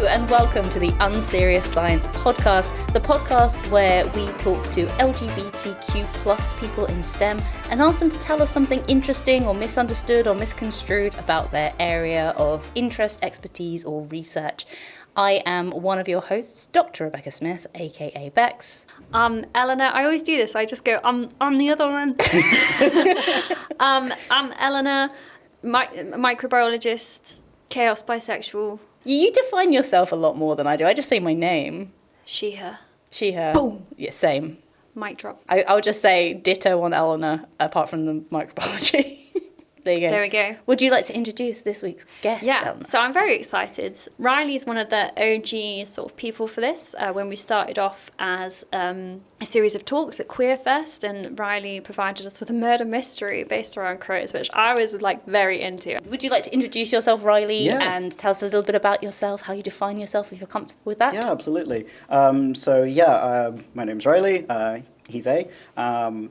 and welcome to the Unserious Science Podcast, the podcast where we talk to LGBTQ plus people in STEM and ask them to tell us something interesting or misunderstood or misconstrued about their area of interest, expertise or research. I am one of your hosts, Dr. Rebecca Smith, aka Bex. Eleanor, I always do this, I just go, I'm the other one. I'm Eleanor, microbiologist, chaos bisexual. You define yourself a lot more than I do. I just say my name. She, her. She, her. Boom. Yeah, same. Mic drop. I'll just say ditto on Eleanor, apart from the microbiology. There you go. There we go. Would you like to introduce this week's guest? Yeah, Eleanor? so I'm very excited. Riley is one of the OG sort of people for this. When we started off as a series of talks at Queerfest, and Riley provided us with a murder mystery based around crows, which I was like very into. Would you like to introduce yourself, Riley, Yeah. and tell us a little bit about yourself, how you define yourself, if you're comfortable with that? Yeah, absolutely. My name's Riley. He's A.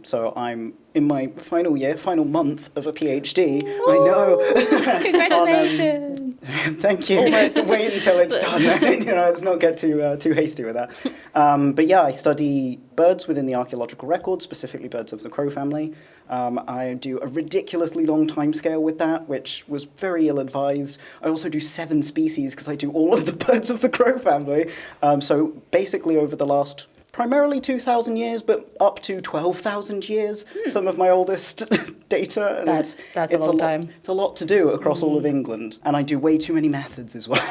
So I'm in my final month of a PhD. Ooh, I know. Congratulations. Thank you. Wait until it's done. Let's not get too hasty with that. I study birds within the archaeological record, specifically birds of the crow family. I do a ridiculously long timescale with that, which was very ill-advised. I also do 7 species because I do all of the birds of the crow family. So basically over the last primarily 2,000 years, but up to 12,000 years, some of my oldest data. And That's a long time. It's a lot to do across all of England, and I do way too many methods as well.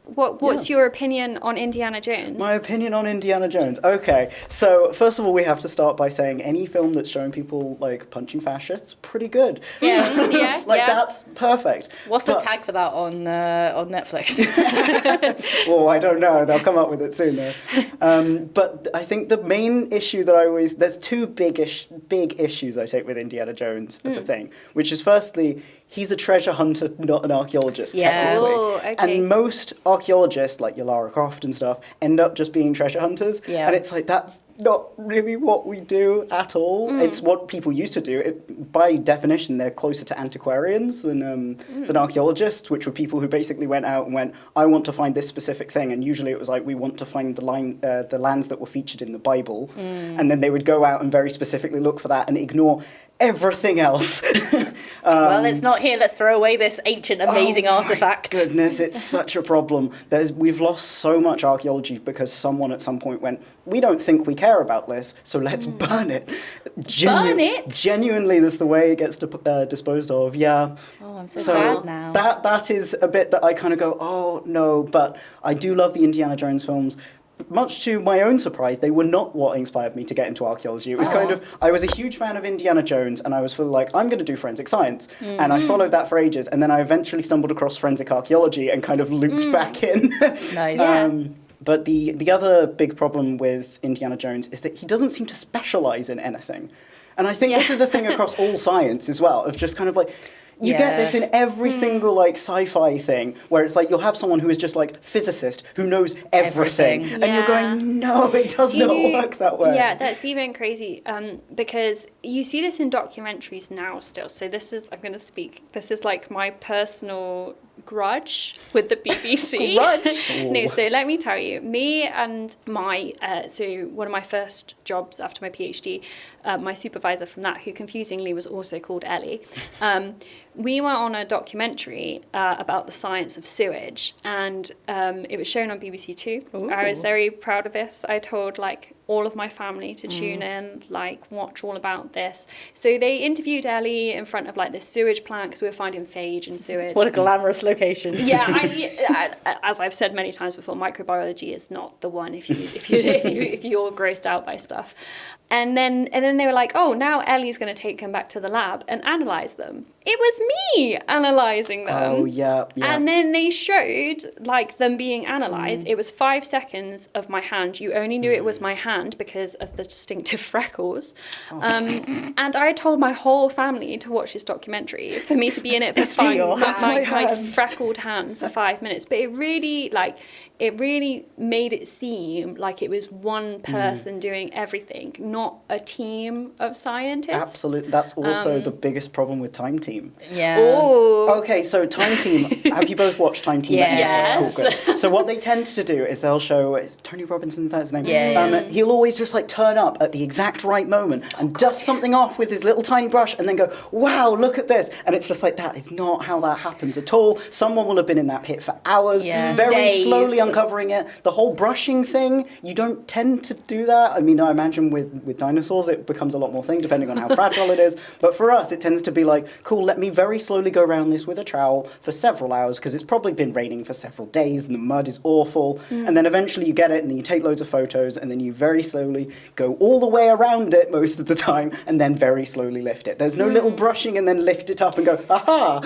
What's your opinion on Indiana Jones? My opinion on Indiana Jones. Okay, so first of all, we have to start by saying any film that's showing people like punching fascists, pretty good. Yeah, That's perfect. What's the tag for that on Netflix? Oh, I don't know. They'll come up with it soon, though. But I think the main issue that there's two big issues I take with Indiana Jones as a thing, which is firstly, he's a treasure hunter, not an archaeologist, technically. Ooh, okay. And most archaeologists, like your Lara Croft and stuff, end up just being treasure hunters. Yeah. And it's like, that's not really what we do at all. It's what people used to do. By definition, they're closer to antiquarians than archaeologists, which were people who basically went out and went, I want to find this specific thing. And usually it was like, we want to find the lands that were featured in the Bible. And then they would go out and very specifically look for that and ignore everything else. Well, it's not here. Let's throw away this ancient, amazing artifact. My goodness, it's such a problem. We've lost so much archaeology because someone at some point went, we don't think we care about this, so let's burn it. Burn it? Genuinely, that's the way it gets disposed of, yeah. Oh, I'm so sad now. That is a bit that I kind of go, oh, no, but I do love the Indiana Jones films. Much to my own surprise, they were not what inspired me to get into archaeology. It was I was a huge fan of Indiana Jones, and I was like, I'm going to do forensic science. And I followed that for ages, and then I eventually stumbled across forensic archaeology and kind of looped back in. Nice. But the other big problem with Indiana Jones is that he doesn't seem to specialize in anything. And I think this is a thing across all science as well, of just kind of like, you get this in every single like sci-fi thing where it's like you'll have someone who is just like physicist who knows everything. And you're going, no, it does not work that way. Yeah, that's even crazy because you see this in documentaries now still. So this is like my personal grudge with the BBC. Grudge? No, so let me tell you, me and my, so one of my first jobs after my PhD, my supervisor from that, who confusingly was also called Ellie, we were on a documentary about the science of sewage, and it was shown on BBC Two. Ooh. I was very proud of this. I told like all of my family to tune in, like watch all about this. So they interviewed Ellie in front of like this sewage plant because we were finding phage in sewage. What a glamorous location. Yeah, as I've said many times before, microbiology is not the one if you're grossed out by stuff. And then they were like, oh, now Ellie's going to take them back to the lab and analyze them. It was me analyzing them. Oh, yeah. And then they showed like them being analyzed. It was 5 seconds of my hand. You only knew it was my hand because of the distinctive freckles. And I told my whole family to watch this documentary for me to be in it for 5 minutes. My freckled hand for 5 minutes. But it really made it seem like it was one person doing everything, not a team of scientists. Absolutely. That's also the biggest problem with Time Team. Yeah. Oh. Okay, so Time Team. Have you both watched Time Team? Yes. Cool, good. So what they tend to do is they'll show, it's Tony Robinson, that's his name. Yeah. He'll always just like turn up at the exact right moment and dust something off with his little tiny brush and then go, wow, look at this. And it's just like, that is not how that happens at all. Someone will have been in that pit for hours, very Days. slowly uncovering it. The whole brushing thing, you don't tend to do that. I mean, I imagine with dinosaurs it becomes a lot more thing depending on how fragile it is. But for us, it tends to be like, cool, let me very slowly go around this with a trowel for several hours because it's probably been raining for several days and the mud is awful. And then eventually you get it and then you take loads of photos and then you very slowly go all the way around it most of the time and then very slowly lift it. There's no little brushing and then lift it up and go, aha!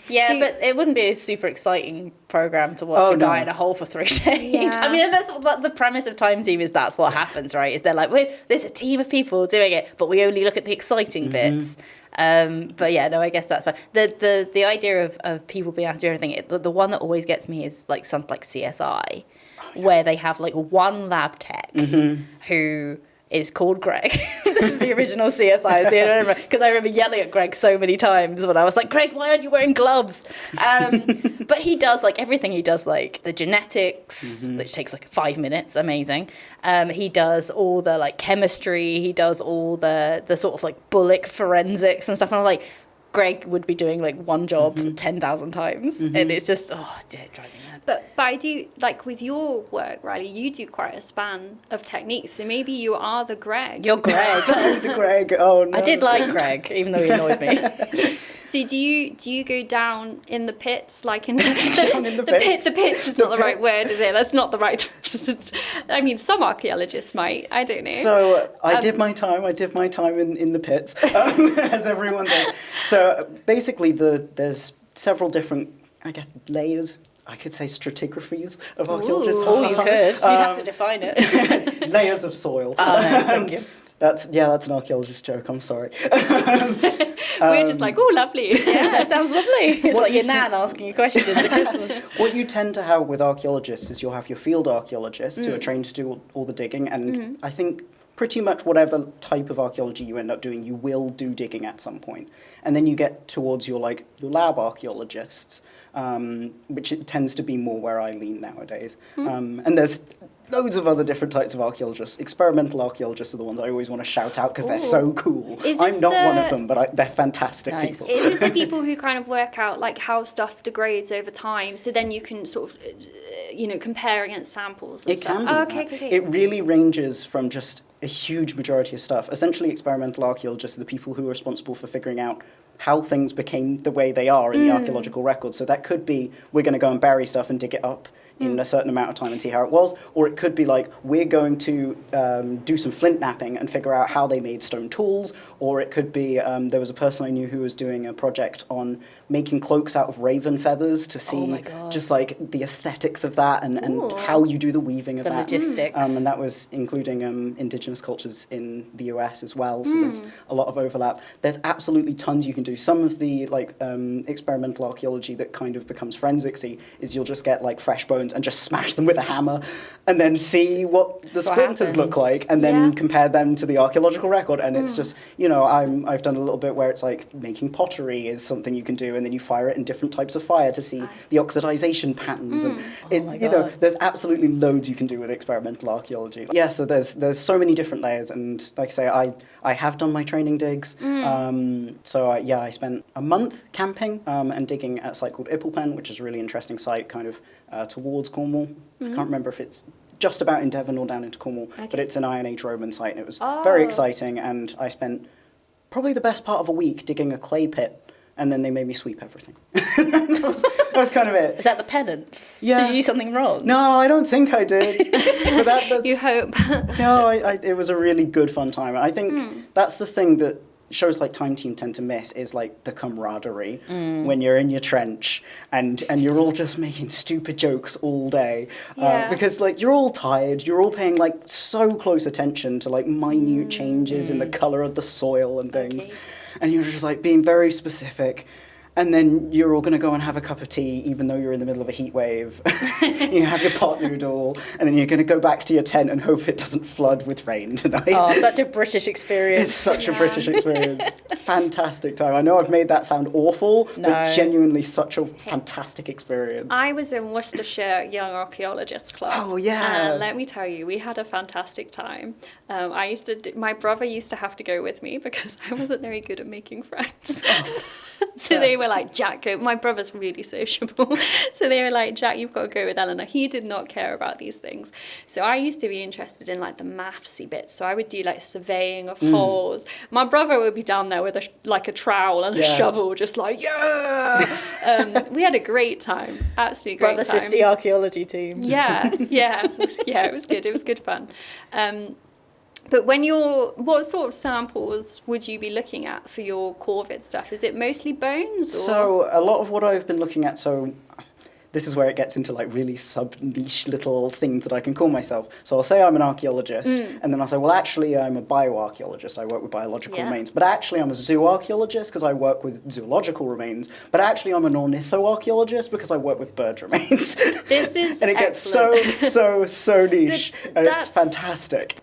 Yeah, So- but it wouldn't be a super exciting program to watch a guy in a hole for 3 days. Yeah. I mean, that's what the premise of Time Team is. That's what happens, right? Is they're like, there's a team of people doing it, but we only look at the exciting bits. But yeah, no, I guess that's fine. The idea of people being able to do everything, the one that always gets me is like something like CSI, where they have like one lab tech who is called Greg. This is the original CSI, because I remember yelling at Greg so many times when I was like, Greg, why aren't you wearing gloves? But he does like everything. He does like the genetics, which takes like 5 minutes, amazing. He does all the like chemistry. He does all the sort of like bullock forensics and stuff. And I'm like, Greg would be doing like one job 10,000 times, and it's just it drives me mad. But I do, like with your work, Riley, you do quite a span of techniques. So maybe you are the Greg. You're Greg. The Greg, oh no. I did like Greg, even though he annoyed me. So do you go down in the pits, like in Down in the pits. The pits is not the right word, is it? That's not the right. I mean, some archaeologists might. I don't know. So I did my time in the pits, as everyone does. So basically, there's several different, I guess, layers. I could say stratigraphies of archaeologists. Oh, you could. You'd have to define it. Layers of soil. Oh, no, thank you. That's an archaeologist joke. I'm sorry. We're just like, oh, lovely. Yeah, it sounds lovely. It's What like your you nan asking you questions at Christmas. What you tend to have with archaeologists is you'll have your field archaeologists who are trained to do all the digging, and I think pretty much whatever type of archaeology you end up doing, you will do digging at some point. And then you get towards your lab archaeologists, which it tends to be more where I lean nowadays. And there's loads of other different types of archaeologists. Experimental archaeologists are the ones I always want to shout out because they're so cool. I'm not one of them, but they're fantastic people. Is this the people who kind of work out like how stuff degrades over time, so then you can sort of, compare against samples and It stuff? can be that. Okay. It really ranges from just a huge majority of stuff. Essentially, experimental archaeologists are the people who are responsible for figuring out how things became the way they are in the archaeological record. So that could be, we're going to go and bury stuff and dig it up in a certain amount of time and see how it was, or it could be like, we're going to do some flint knapping and figure out how they made stone tools, or it could be, there was a person I knew who was doing a project on making cloaks out of raven feathers to see just like the aesthetics of that and how you do the weaving of The that. logistics. And that was including indigenous cultures in the US as well, so there's a lot of overlap. There's absolutely tons you can do. Some of the experimental archaeology that kind of becomes forensicsy is you'll just get like fresh bones and just smash them with a hammer and then see what the splinters look like and then compare them to the archaeological record, and it's just, I've done a little bit where it's like making pottery is something you can do, and then you fire it in different types of fire to see the oxidization patterns, and there's absolutely loads you can do with experimental archaeology. Yeah, so there's so many different layers, and like I say, I have done my training digs. I spent a month camping and digging at a site called Ipplepen, which is a really interesting site kind of towards Cornwall. I can't remember if it's just about in Devon or down into Cornwall, but it's an Iron Age Roman site, and it was very exciting, and I spent probably the best part of a week digging a clay pit, and then they made me sweep everything. that was kind of it. Is that the penance? Yeah. Did you do something wrong? No, I don't think I did. But that's, You hope. No, it was a really good fun time. I think that's the thing that shows like Time Team tend to miss is like the camaraderie when you're in your trench and you're all just making stupid jokes all day because like you're all tired, you're all paying like so close attention to like minute changes in the color of the soil and things, and you're just like being very specific. and then you're all going to go and have a cup of tea, even though you're in the middle of a heat wave. You have your pot noodle, and then you're going to go back to your tent and hope it doesn't flood with rain tonight. Oh, such a British experience. It's such a British experience. Fantastic time. I know I've made that sound awful, but genuinely such a fantastic experience. I was in Worcestershire Young Archaeologist Club. Oh, yeah. And let me tell you, we had a fantastic time. My brother used to have to go with me because I wasn't very good at making friends. So they were like, Jack, go. My brother's really sociable. So they were like, Jack, you've got to go with Eleanor. He did not care about these things. So I used to be interested in like the mathsy bits. So I would do like surveying of holes. My brother would be down there with a trowel and a shovel, just like, we had a great time. Absolutely great time. Brother-sister archaeology team. Yeah. It was good. It was good fun. But what sort of samples would you be looking at for your corvid stuff? Is it mostly bones? Or? So a lot of what I've been looking at, this is where it gets into like really sub-niche little things that I can call myself. So I'll say I'm an archaeologist, and then I'll say, well, actually, I'm a bioarchaeologist. I work with biological remains. But actually, I'm a zooarchaeologist because I work with zoological remains. But actually, I'm an ornithoarchaeologist because I work with bird remains. This is and it gets so niche, and it's fantastic.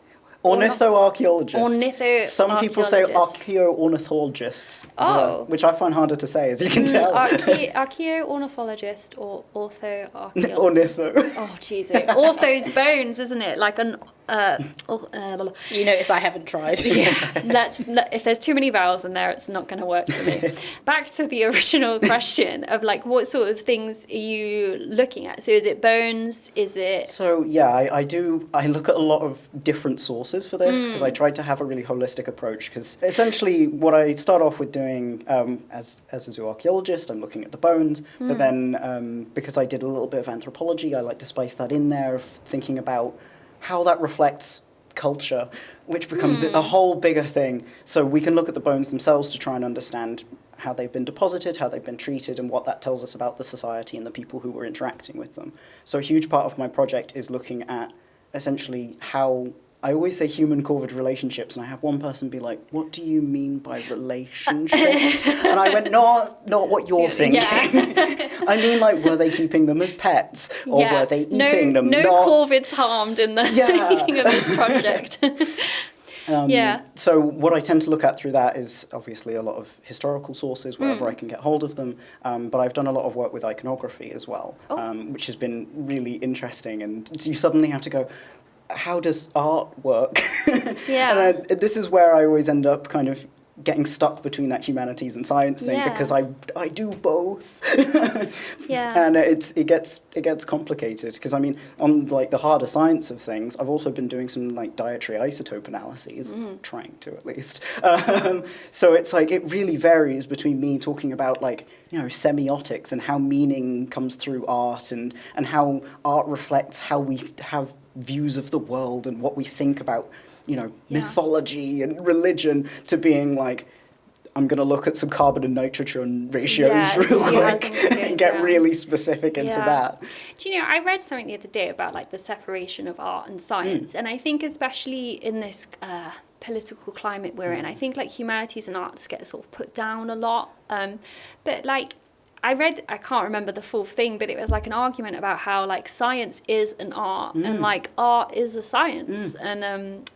Ornithoarchaeologists. Some people say archaeoornithologists, which I find harder to say, as you can tell. Archaeoornithologist or orthoarchaeologist. Ornitho. Oh, jeez. Ortho's bones, isn't it? Like an... You notice I haven't tried. If there's too many vowels in there, it's not going to work for me. Back to the original question of like, what sort of things are you looking at? So is it bones? Is it... So yeah, I look at a lot of different sources for this because I tried to have a really holistic approach, because essentially what I start off with doing as a zooarchaeologist, I'm looking at the bones, but then because I did a little bit of anthropology, I like to spice that in there, of thinking about how that reflects culture, which becomes a whole bigger thing. So we can look at the bones themselves to try and understand how they've been deposited, how they've been treated, and what that tells us about the society and the people who were interacting with them. So a huge part of my project is looking at essentially how... I always say human corvid relationships, and I have one person be like, what do you mean by relationships? And I went, not what you're thinking. Yeah. I mean, like, were they keeping them as pets? Or were they eating them? No corvids harmed in the making of this project. So what I tend to look at through that is obviously a lot of historical sources, wherever I can get hold of them. But I've done a lot of work with iconography as well, which has been really interesting. And you suddenly have to go, how does art work? And this is where I always end up kind of getting stuck between that humanities and science thing, because I do both. And it gets complicated, because I mean, on like the harder science of things, I've also been doing some like dietary isotope analyses, trying to at least. So it's like it really varies between me talking about like, you know, semiotics and how meaning comes through art, and how art reflects how we have views of the world and what we think about, you know, mythology and religion, to being like, I'm going to look at some carbon and nitrogen ratios real quick and get really specific into that. Do you know, I read something the other day about like the separation of art and science, and I think especially in this political climate we're in, I think like humanities and arts get sort of put down a lot, but like I can't remember the full thing, but it was like an argument about how like science is an art and like art is a science. And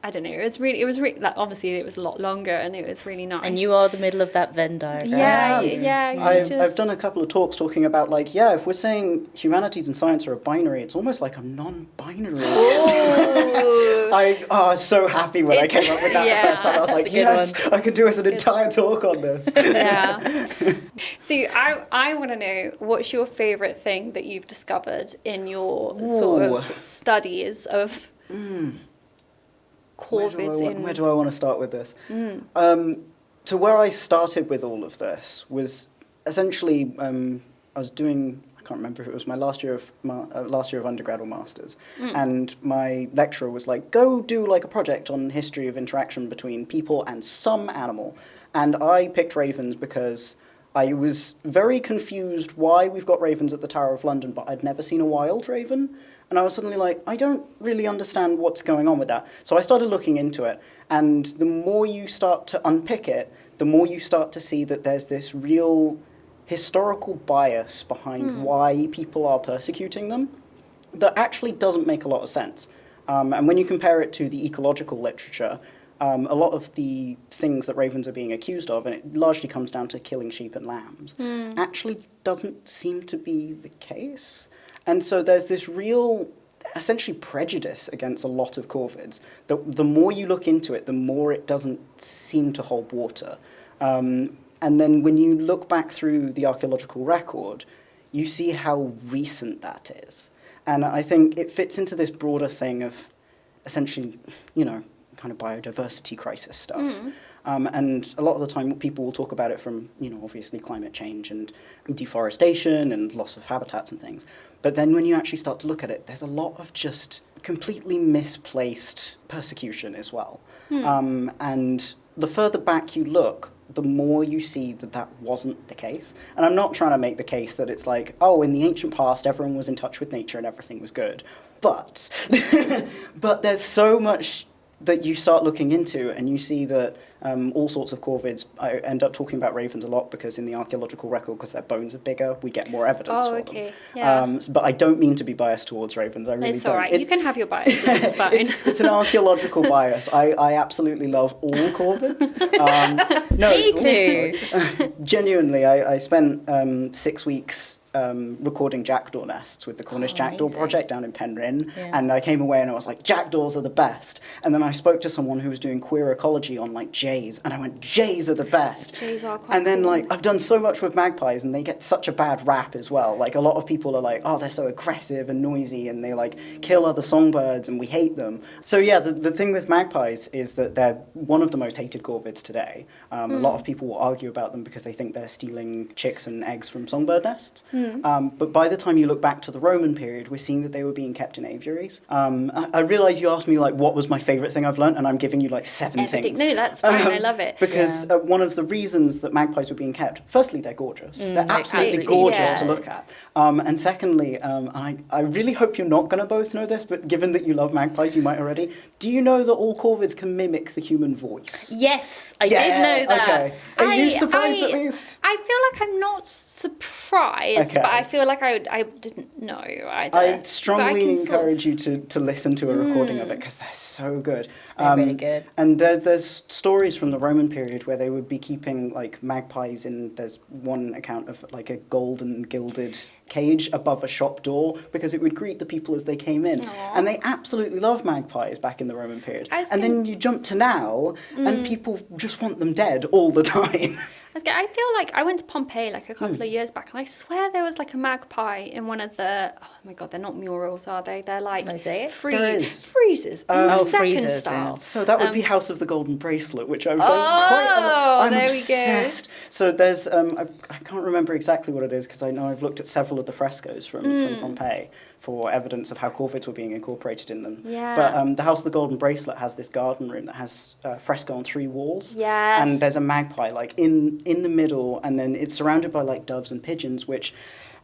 I don't know, it was really like, obviously it was a lot longer and it was really nice. And you are the middle of that Venn diagram. I've done a couple of talks talking about like, if we're saying humanities and science are a binary, it's almost like a non-binary. I was so happy when I came up with that the first time. I was like, yes, I could do an entire talk on this. So I want to know, what's your favourite thing that you've discovered in your sort of studies of corvids? Where do I want to start with this? So where I started with all of this was essentially I was doing, I can't remember if it was my last year of undergrad or masters, and my lecturer was like, go do like a project on history of interaction between people and some animal, and I picked ravens because I was very confused why we've got ravens at the Tower of London, but I'd never seen a wild raven. And I was suddenly like, I don't really understand what's going on with that. So I started looking into it. And the more you start to unpick it, the more you start to see that there's this real historical bias behind why people are persecuting them that actually doesn't make a lot of sense. And when you compare it to the ecological literature, a lot of the things that ravens are being accused of, and it largely comes down to killing sheep and lambs, actually doesn't seem to be the case. And so there's this real, essentially, prejudice against a lot of corvids. The more you look into it, the more it doesn't seem to hold water. And then when you look back through the archaeological record, you see how recent that is. And I think it fits into this broader thing of essentially, kind of biodiversity crisis stuff. And a lot of the time people will talk about it from, obviously climate change and deforestation and loss of habitats and things. But then when you actually start to look at it, there's a lot of just completely misplaced persecution as well. And the further back you look, the more you see that that wasn't the case. And I'm not trying to make the case that it's like, oh, in the ancient past, everyone was in touch with nature and everything was good. But, but there's so much that you start looking into, and you see that all sorts of corvids, I end up talking about ravens a lot because in the archaeological record, because their bones are bigger, we get more evidence for them. Yeah. But I don't mean to be biased towards ravens. I really It's don't. all right. You can have your biases. It's fine. It's an archaeological bias. I absolutely love all corvids. No, Me too. Genuinely, I spent 6 weeks recording jackdaw nests with the Cornish Jackdaw amazing. Project down in Penryn, Yeah. and I came away and I was like, jackdaws are the best. And then I spoke to someone who was doing queer ecology on like jays, and I went, jays are the best. Jays are quite And then cool. like I've done so much with magpies, and they get such a bad rap as well. Like a lot of people are like, oh, they're so aggressive and noisy, and they like kill other songbirds, and we hate them. So yeah, the thing with magpies is that they're one of the most hated corvids today. A lot of people will argue about them because they think they're stealing chicks and eggs from songbird nests. But by the time you look back to the Roman period, we're seeing that they were being kept in aviaries. I realise you asked me like what was my favourite thing I've learnt, and I'm giving you like 7 things. No, that's fine. I love it. Because one of the reasons that magpies were being kept, firstly, they're gorgeous. They're absolutely absolutely, gorgeous yeah. to look at. And secondly, I really hope you're not going to both know this, but given that you love magpies, you might already. Do you know that all corvids can mimic the human voice? Yes, I did know that. Okay. Are you surprised at least? I feel like I'm not surprised, Okay. but I feel like I didn't know either. I But strongly can sort of- encourage you to listen to a recording of it because they're so good. They're really good. And there's stories from the Roman period where they would be keeping like magpies in. There's one account of like a golden gilded cage above a shop door because it would greet the people as they came in. Aw. And they absolutely loved magpies back in the Roman period. I was And then you jump to now, and people just want them dead all the time. I feel like I went to Pompeii like a couple of years back, and I swear there was like a magpie in one of the. Oh my god, they're not murals, are they? They're like Mosaics? There is. friezes, Oh, second friezes, style. yeah. So that would be House of the Golden Bracelet, which I've done quite a lot. I'm there we go. obsessed. So there's, I can't remember exactly what it is because I know I've looked at several of the frescoes from Pompeii for evidence of how corvids were being incorporated in them. Yeah. But the House of the Golden Bracelet has this garden room that has fresco on 3 walls. Yes. And there's a magpie like in the middle, and then it's surrounded by like doves and pigeons, which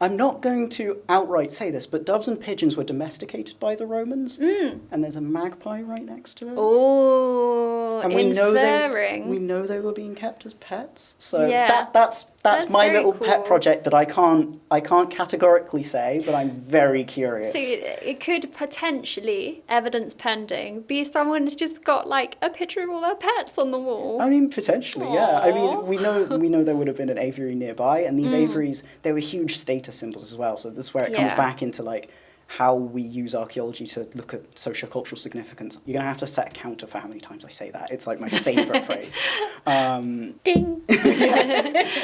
I'm not going to outright say this, but doves and pigeons were domesticated by the Romans, and there's a magpie right next to it. Oh, And we know inferring. they were being kept as pets. So Yeah. that's That's my very little cool. pet project that I can't categorically say, but I'm very curious. So it could potentially, evidence pending, be someone who's just got like a picture of all their pets on the wall. I mean, potentially, yeah. I Aw. mean, we know there would have been an aviary nearby, and these aviaries, they were huge status symbols as well. So this is where it comes Yeah. back into like how we use archaeology to look at sociocultural significance. You're gonna have to set a counter for how many times I say that. It's like my favourite phrase. Ding.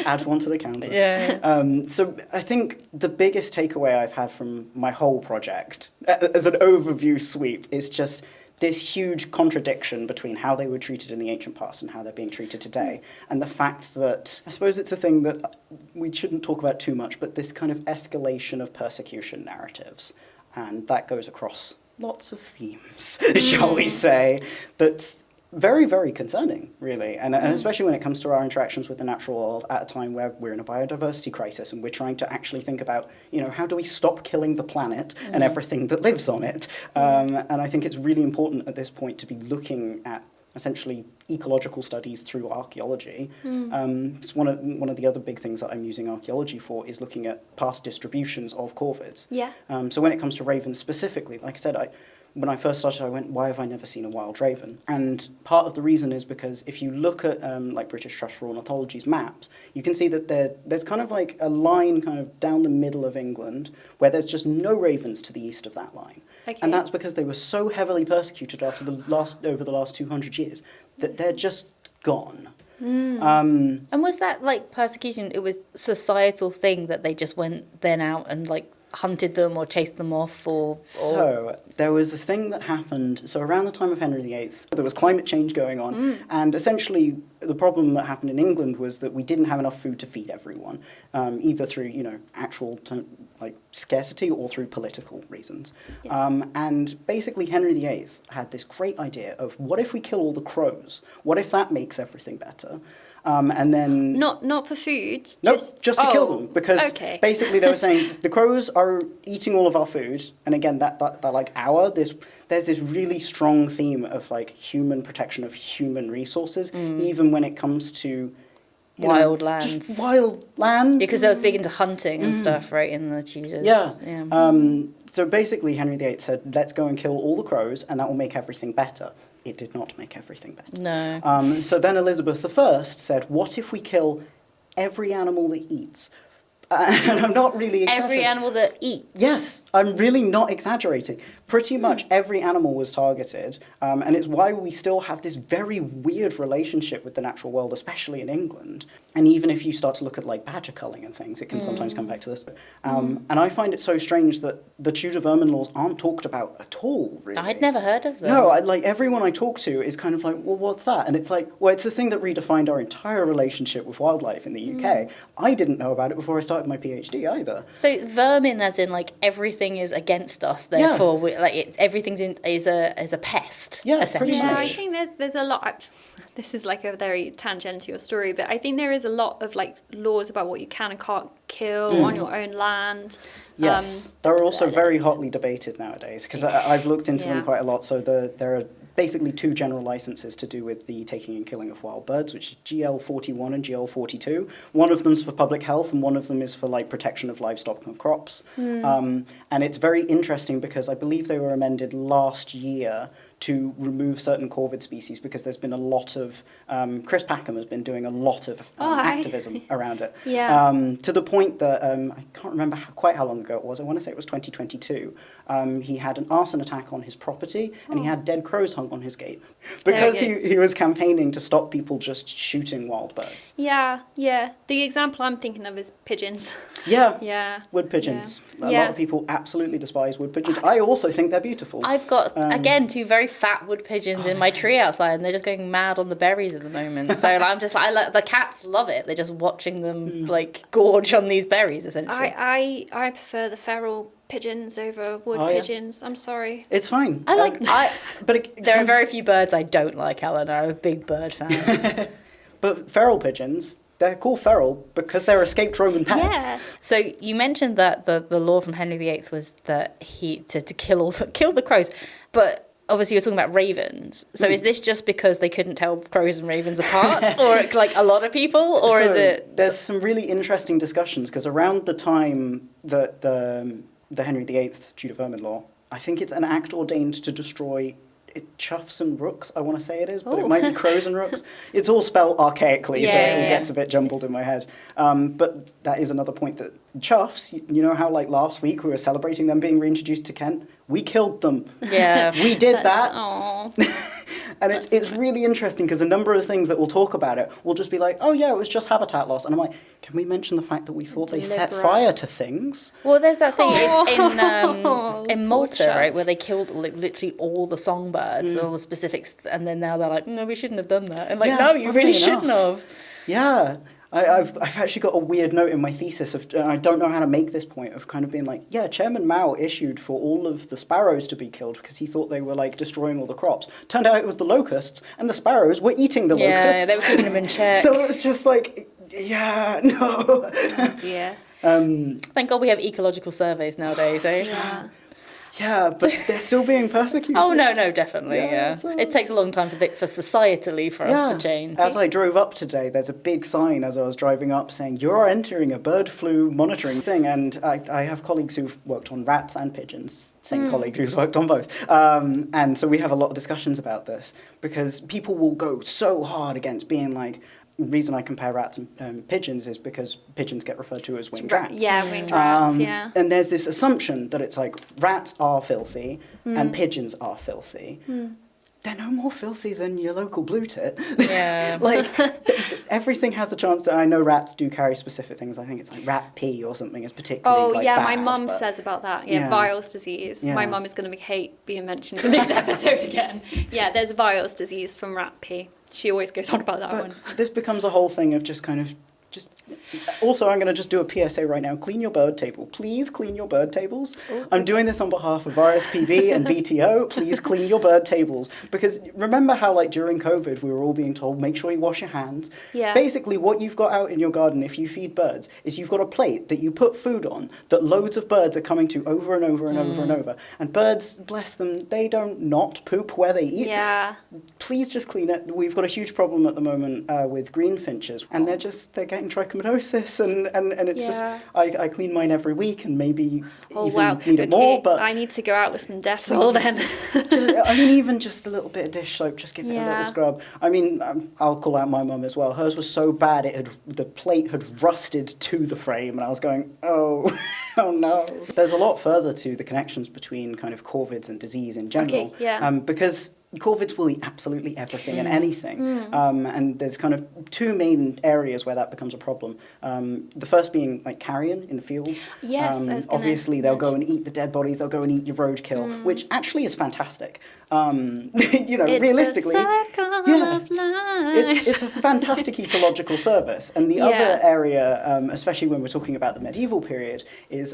Add one to the counter. Yeah. So I think the biggest takeaway I've had from my whole project, as an overview sweep, is just this huge contradiction between how they were treated in the ancient past and how they're being treated today. And the fact that, I suppose it's a thing that we shouldn't talk about too much, but this kind of escalation of persecution narratives. And that goes across lots of themes, shall we say, that's very, very concerning, really. And especially when it comes to our interactions with the natural world at a time where we're in a biodiversity crisis and we're trying to actually think about, how do we stop killing the planet and everything that lives on it? And I think it's really important at this point to be looking at essentially ecological studies through archaeology. It's one of the other big things that I'm using archaeology for is looking at past distributions of corvids. Yeah. So when it comes to ravens specifically, like I said, when I first started, I went, why have I never seen a wild raven? And part of the reason is because if you look at like British Trust for Ornithology's maps, you can see that there's kind of like a line kind of down the middle of England where there's just no ravens to the east of that line. Okay. And that's because they were so heavily persecuted over the last 200 years that they're just gone. And was that like persecution? It was societal thing that they just went then out and like hunted them or chased them off or... So there was a thing that happened. So around the time of Henry VIII, there was climate change going on, and essentially the problem that happened in England was that we didn't have enough food to feed everyone, either through actual like scarcity or through political reasons. Yeah. And basically Henry VIII had this great idea of what if we kill all the crows? What if that makes everything better? And then not for food. Nope, just to kill them, because basically they were saying the crows are eating all of our food, and again that like there's this really strong theme of like human protection of human resources, even when it comes to wild lands. Just wild land. Because they were big into hunting and stuff, right, in the Tudors. Yeah. So basically Henry VIII said, let's go and kill all the crows, and that will make everything better. It did not make everything better. No. So then Elizabeth I said, what if we kill every animal that eats? And I'm not really exaggerating. Every animal that eats? Yes, I'm really not exaggerating. Pretty much every animal was targeted, and it's why we still have this very weird relationship with the natural world, especially in England. And even if you start to look at like badger culling and things, it can sometimes come back to this. And I find it so strange that the Tudor vermin laws aren't talked about at all, really. I'd never heard of them. No, like everyone I talk to is kind of like, well, what's that? And it's like, well, it's the thing that redefined our entire relationship with wildlife in the UK. I didn't know about it before I started my PhD either. So vermin, as in like everything is against us, therefore everything's is a pest. Yeah, essentially. Yeah, I think there's a lot. This is like a very tangential story, but I think there is a lot of like laws about what you can and can't kill on your own land. Yes, they're also very hotly debated nowadays because I've looked into them quite a lot. So there are basically two general licenses to do with the taking and killing of wild birds, which is GL41 and GL42. One of them's for public health, and one of them is for like protection of livestock and crops. And it's very interesting because I believe they were amended last year to remove certain corvid species because there's been a lot of Chris Packham has been doing a lot of activism around it. To the point that I can't remember quite how long ago it was. I want to say it was 2022. He had an arson attack on his property, and he had dead crows hung on his gate because he was campaigning to stop people just shooting wild birds. Yeah. The example I'm thinking of is pigeons. Yeah. Wood pigeons. A lot of people absolutely despise wood pigeons. I also think they're beautiful. I've got, again, two very fat wood pigeons in my tree outside, and they're just going mad on the berries at the moment. So I'm just like, the cats love it. They're just watching them like gorge on these berries, essentially. I prefer the feral pigeons over wood pigeons. I'm sorry. It's fine. But there are very few birds I don't like, Eleanor. I'm a big bird fan. But feral pigeons, they're called feral because they're escaped Roman pets. Yes. So you mentioned that the law from Henry VIII was that to kill the crows, but obviously you're talking about ravens. So is this just because they couldn't tell crows and ravens apart, or like a lot of people, or is it? There's some really interesting discussions because around the time that the Henry VIII Tudor vermin law, I think it's an act ordained to destroy choughs and rooks, I want to say it is, but it might be crows and rooks. It's all spelled archaically, so it gets a bit jumbled in my head. But that is another point that choughs, you know how like last week we were celebrating them being reintroduced to Kent? We killed them. Yeah. We did that. Aww. And it's really interesting because a number of things that we'll talk about it will just be like, oh yeah, it was just habitat loss. And I'm like, can we mention the fact that we thought they set fire to things? Well, there's that thing in Malta, right, where they killed literally all the songbirds, all the specifics, and then now they're like, no, we shouldn't have done that. And like, no, you really shouldn't have. Yeah. I've actually got a weird note in my thesis of, I don't know how to make this point, of kind of being like, yeah, Chairman Mao issued for all of the sparrows to be killed because he thought they were like destroying all the crops. Turned out it was the locusts, and the sparrows were eating the locusts. Yeah, they were keeping them in check. So it was just like, no. Oh dear. Thank God we have ecological surveys nowadays, eh? Yeah. Yeah, but they're still being persecuted. Oh, no, definitely, yeah. So- It takes a long time for societally for us to change. As I drove up today, there's a big sign as I was driving up saying, you're entering a bird flu monitoring thing. And I have colleagues who've worked on rats and pigeons, same colleague who's worked on both. And so we have a lot of discussions about this because people will go so hard against being like, the reason I compare rats and pigeons is because pigeons get referred to as winged rats. Yeah, winged rats, yeah. And there's this assumption that it's like rats are filthy and pigeons are filthy. They're no more filthy than your local blue tit. Yeah. Like, everything has a chance to... I know rats do carry specific things. I think it's like rat pee or something is particularly Oh, yeah, bad, my mum but- says about that. Yeah. Virus disease. Yeah. My mum is going to hate being mentioned in this episode again. Yeah, there's virus disease from rat pee. She always goes on about that But one. this becomes a whole thing of just kind of... Also, I'm going to just do a PSA right now. Clean your bird table. Please clean your bird tables. I'm doing this on behalf of RSPB and BTO. Please clean your bird tables. Because remember how, like, during COVID, we were all being told, make sure you wash your hands. Yeah. Basically, what you've got out in your garden, if you feed birds, is you've got a plate that you put food on that loads of birds are coming to over and over and over and over. And birds, bless them, they don't not poop where they eat. Yeah. Please just clean it. We've got a huge problem at the moment with greenfinches, and they're getting trichomoniasis, and it's just I clean mine every week, and maybe need it more. But I need to go out with some Dettol then. Even just a little bit of dish soap, just give it a little scrub. I mean, I'll call out my mum as well. Hers was so bad the plate had rusted to the frame, and I was going, oh, oh no. There's a lot further to the connections between kind of corvids and disease in general. Okay, yeah. Because corvids will eat absolutely everything and anything. And there's kind of two main areas where that becomes a problem. The first being like carrion in the fields. Yes, I was gonna obviously they'll go and eat the dead bodies, they'll go and eat your roadkill, which actually is fantastic. It's realistically. The circle of life. It's a fantastic ecological service. And the other area, especially when we're talking about the medieval period, is...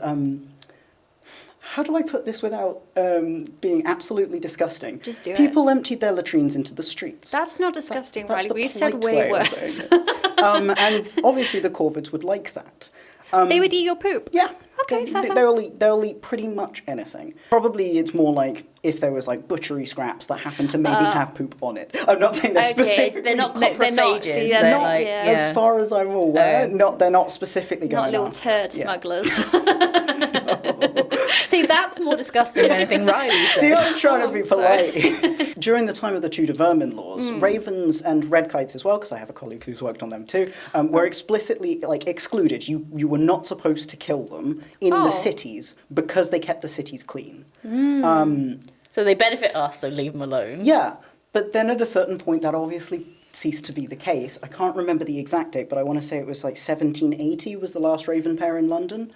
how do I put this without being absolutely disgusting? Just do it. People emptied their latrines into the streets. That's not disgusting, That's Riley. the We've said polite way way of worse. saying it. And obviously the corvids would like that. They would eat your poop. Yeah. Okay, fair. They'll eat pretty much anything. Probably it's more like if there was like butchery scraps that happen to maybe have poop on it. I'm not saying they're specifically... They're not They're not- coprophages. yeah, They're not- like, yeah. As far as I'm aware, they're not specifically going Not little after. turd Yeah. smugglers. See, that's more disgusting than anything Riley See, said. I'm trying to be polite. During the time of the Tudor vermin laws, ravens and red kites as well, because I have a colleague who's worked on them too, were explicitly excluded. You were not supposed to kill them in the cities because they kept the cities clean. So they benefit us, so leave them alone. Yeah, but then at a certain point that obviously ceased to be the case. I can't remember the exact date, but I want to say it was like 1780 was the last raven pair in London.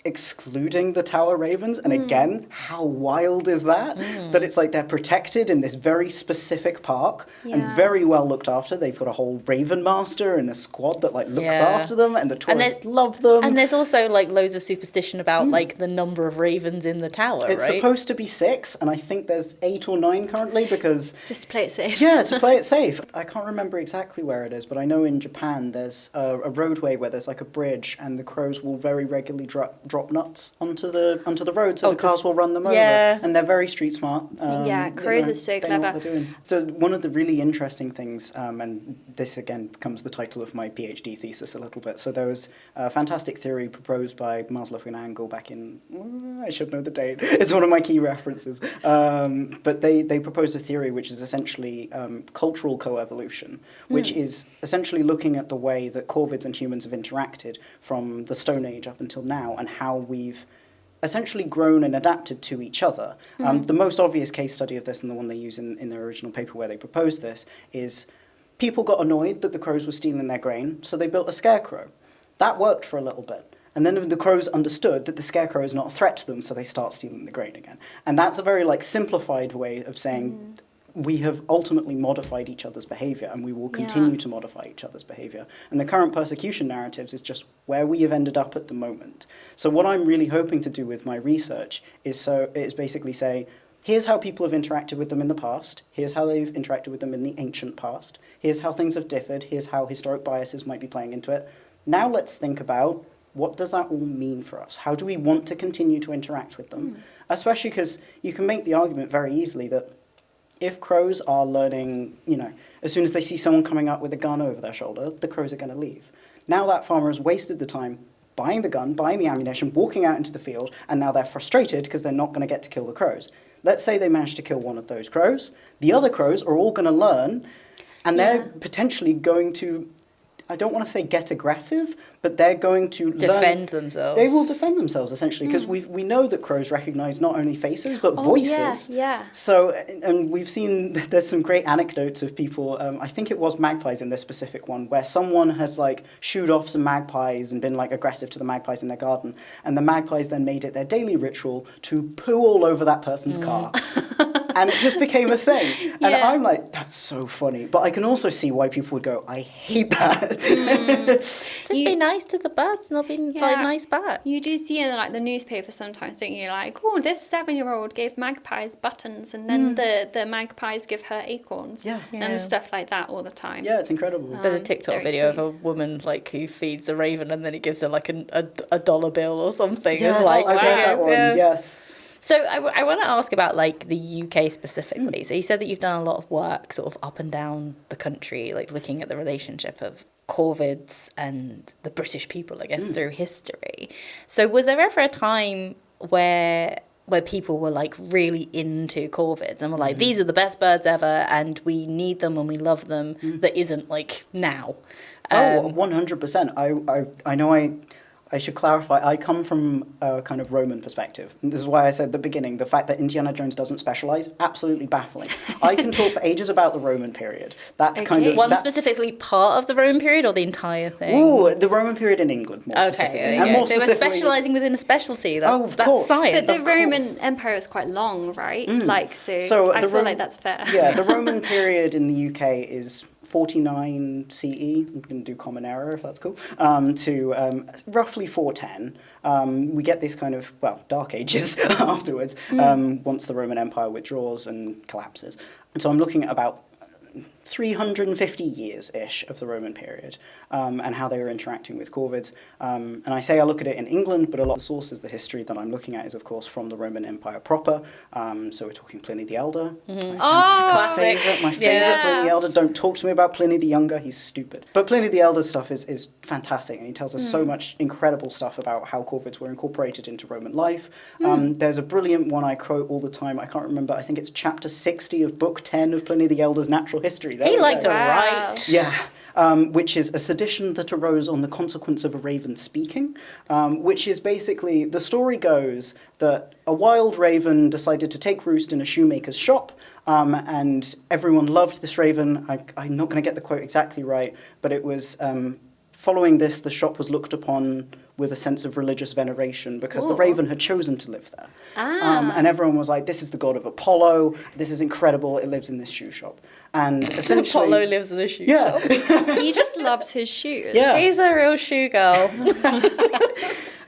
Excluding the tower ravens, and again, how wild is that? That it's like they're protected in this very specific park and very well looked after. They've got a whole raven master and a squad that like looks after them, and the tourists love them. And there's also like loads of superstition about like the number of ravens in the tower, It's right? supposed to be 6, and I think there's 8 or 9 currently because... Just to play it safe. Yeah, to play it safe. I can't remember exactly where it is, but I know in Japan there's a roadway where there's like a bridge, and the crows will very regularly drop nuts onto the road, so the cars will run them over, and they're very street smart. Crows are so they know what clever. they're doing. So one of the really interesting things, and this again becomes the title of my PhD thesis a little bit. So there was a fantastic theory proposed by Maslow and Angle back in I should know the date. It's one of my key references. But they proposed a theory which is essentially cultural coevolution, which is essentially looking at the way that corvids and humans have interacted from the Stone Age up until now, and how we've essentially grown and adapted to each other. The most obvious case study of this, and the one they use in their original paper where they proposed this, is people got annoyed that the crows were stealing their grain, so they built a scarecrow. That worked for a little bit. And then the crows understood that the scarecrow is not a threat to them, so they start stealing the grain again. And that's a very simplified way of saying we have ultimately modified each other's behaviour, and we will continue to modify each other's behaviour. And the current persecution narratives is just where we have ended up at the moment. So what I'm really hoping to do with my research is basically say, here's how people have interacted with them in the past, here's how they've interacted with them in the ancient past, here's how things have differed, here's how historic biases might be playing into it. Now let's think about what does that all mean for us? How do we want to continue to interact with them? Especially because you can make the argument very easily that if crows are learning, as soon as they see someone coming up with a gun over their shoulder, the crows are going to leave. Now that farmer has wasted the time buying the gun, buying the ammunition, walking out into the field, and now they're frustrated because they're not going to get to kill the crows. Let's say they manage to kill one of those crows. The other crows are all going to learn, and they're potentially going to, I don't want to say get aggressive, but they're going to defend themselves. They will defend themselves, essentially, because we know that crows recognize not only faces, but voices. Yeah. So, and we've seen, there's some great anecdotes of people, I think it was magpies in this specific one, where someone has, shooed off some magpies and been, aggressive to the magpies in their garden, and the magpies then made it their daily ritual to poo all over that person's car. And it just became a thing. And I'm like, that's so funny. But I can also see why people would go, I hate that. Just be nice to the birds and they'll be nice back. You do see in the newspaper sometimes, don't you? Oh, this 7-year-old gave magpies buttons, and then the magpies give her acorns. And stuff like that all the time. Yeah, it's incredible. There's a TikTok video of a woman who feeds a raven and then it gives her a dollar bill or something. Yes, it's I read that one, yes. So I want to ask about the UK specifically. So you said that you've done a lot of work sort of up and down the country, looking at the relationship of corvids and the British people, I guess, through history. So was there ever a time where people were really into corvids and were these are the best birds ever and we need them and we love them, that isn't now? 100%. I know I should clarify, I come from a kind of Roman perspective. And this is why I said at the beginning, the fact that Indiana Jones doesn't specialize, absolutely baffling. I can talk for ages about the Roman period. That's specifically part of the Roman period or the entire thing? Ooh, the Roman period in England, more specifically. And more so we're specializing within a specialty. That's science. But the Roman Empire is quite long, right? So I feel like that's fair. Yeah, the Roman period in the UK is 49 CE, I'm going to do common era if that's cool, to roughly 410. We get this kind of, dark ages afterwards, once the Roman Empire withdraws and collapses. And so I'm looking at about 350 years-ish of the Roman period, and how they were interacting with corvids. And I say I look at it in England, but a lot of the sources, the history that I'm looking at is, of course, from the Roman Empire proper. So we're talking Pliny the Elder. Classic. My favourite Pliny the Elder. Don't talk to me about Pliny the Younger, he's stupid. But Pliny the Elder's stuff is fantastic, and he tells us so much incredible stuff about how corvids were incorporated into Roman life. There's a brilliant one I quote all the time, I can't remember, I think it's chapter 60 of book 10 of Pliny the Elder's Natural History. He liked to write. Yeah. Which is a sedition that arose on the consequence of a raven speaking, which is basically, the story goes that a wild raven decided to take roost in a shoemaker's shop, and everyone loved this raven. I'm not going to get the quote exactly right, but it was, following this, the shop was looked upon with a sense of religious veneration because the raven had chosen to live there. And everyone was like, this is the god of Apollo, this is incredible, it lives in this shoe shop. And essentially, Apollo lives in a shoe shop. He just loves his shoes. Yeah. He's a real shoe girl.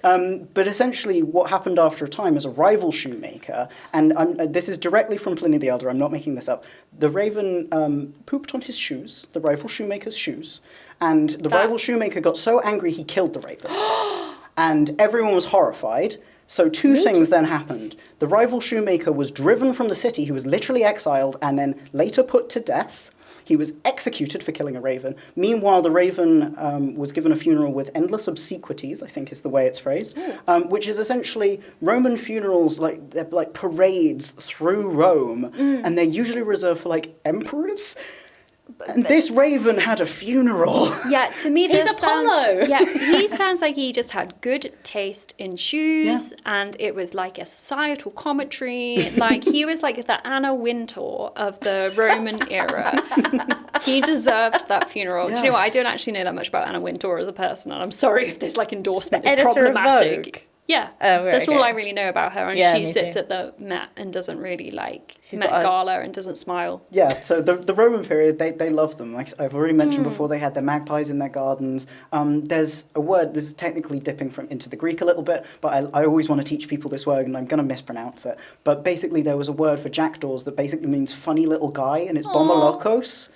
But essentially what happened after a time is a rival shoemaker, and this is directly from Pliny the Elder, I'm not making this up, the raven pooped on his shoes, the rival shoemaker's shoes, and the rival shoemaker got so angry he killed the raven. And everyone was horrified. So two things then happened. The rival shoemaker was driven from the city, he was literally exiled and then later put to death. He was executed for killing a raven. Meanwhile, the raven was given a funeral with endless obsequies, I think is the way it's phrased, which is essentially Roman funerals, they're like parades through Rome, and they're usually reserved for emperors. And this raven had a funeral. Yeah, to me, he's Apollo. He sounds like he just had good taste in shoes, and it was like a societal commentary. He was like the Anna Wintour of the Roman era. He deserved that funeral. Do you know what? I don't actually know that much about Anna Wintour as a person, and I'm sorry if this endorsement is problematic. Yeah, that's all I really know about her, and she sits at the Met and doesn't really Met Gala and doesn't smile. Yeah, so the Roman period, they love them. Like I've already mentioned before, they had their magpies in their gardens. There's a word, this is technically dipping into the Greek a little bit, but I always want to teach people this word, and I'm going to mispronounce it. But basically there was a word for jackdaws that basically means funny little guy, and it's bomolokos.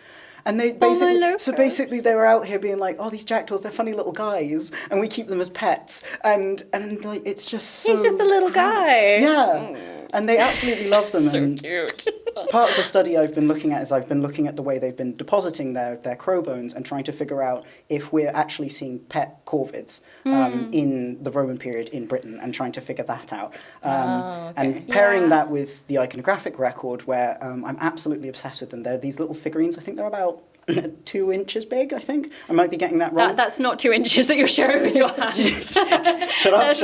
And they basically they were out here being like, oh, these jackdaws, they're funny little guys, and we keep them as pets, and like it's just so. He's just a little guy. Yeah, and they absolutely love them. So and cute. part of the study I've been looking at is I've been looking at the way they've been depositing their crow bones and trying to figure out if we're actually seeing pet corvids in the Roman period in Britain, and trying to figure that out. And pairing that with the iconographic record, where I'm absolutely obsessed with them. They're these little figurines. I think they're about 2 inches big, I think. I might be getting that wrong. That's not 2 inches that you're showing with your hand. Shut up.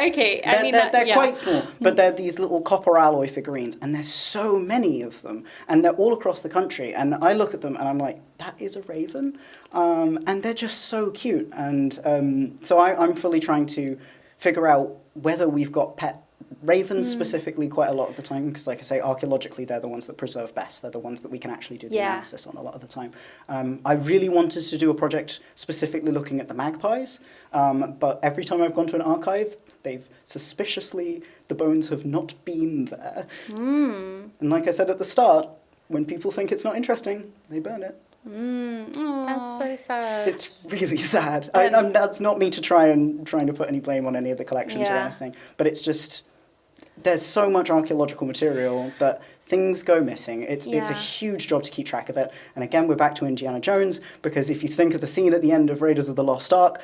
Okay. They're quite small, but they're these little copper alloy figurines, and there's so many of them, and they're all across the country. And I look at them, and I'm like, that is a raven, and they're just so cute. And so I'm fully trying to figure out whether we've got pet ravens specifically quite a lot of the time, because like I say, archaeologically they're the ones that preserve best. They're the ones that we can actually do the analysis on a lot of the time. I really wanted to do a project specifically looking at the magpies, but every time I've gone to an archive, they've suspiciously, the bones have not been there. And like I said at the start, when people think it's not interesting, they burn it. That's so sad. It's really sad. That's not me trying to put any blame on any of the collections or anything, but it's just, there's so much archaeological material that things go missing. It's a huge job to keep track of it. And again, we're back to Indiana Jones, because if you think of the scene at the end of Raiders of the Lost Ark,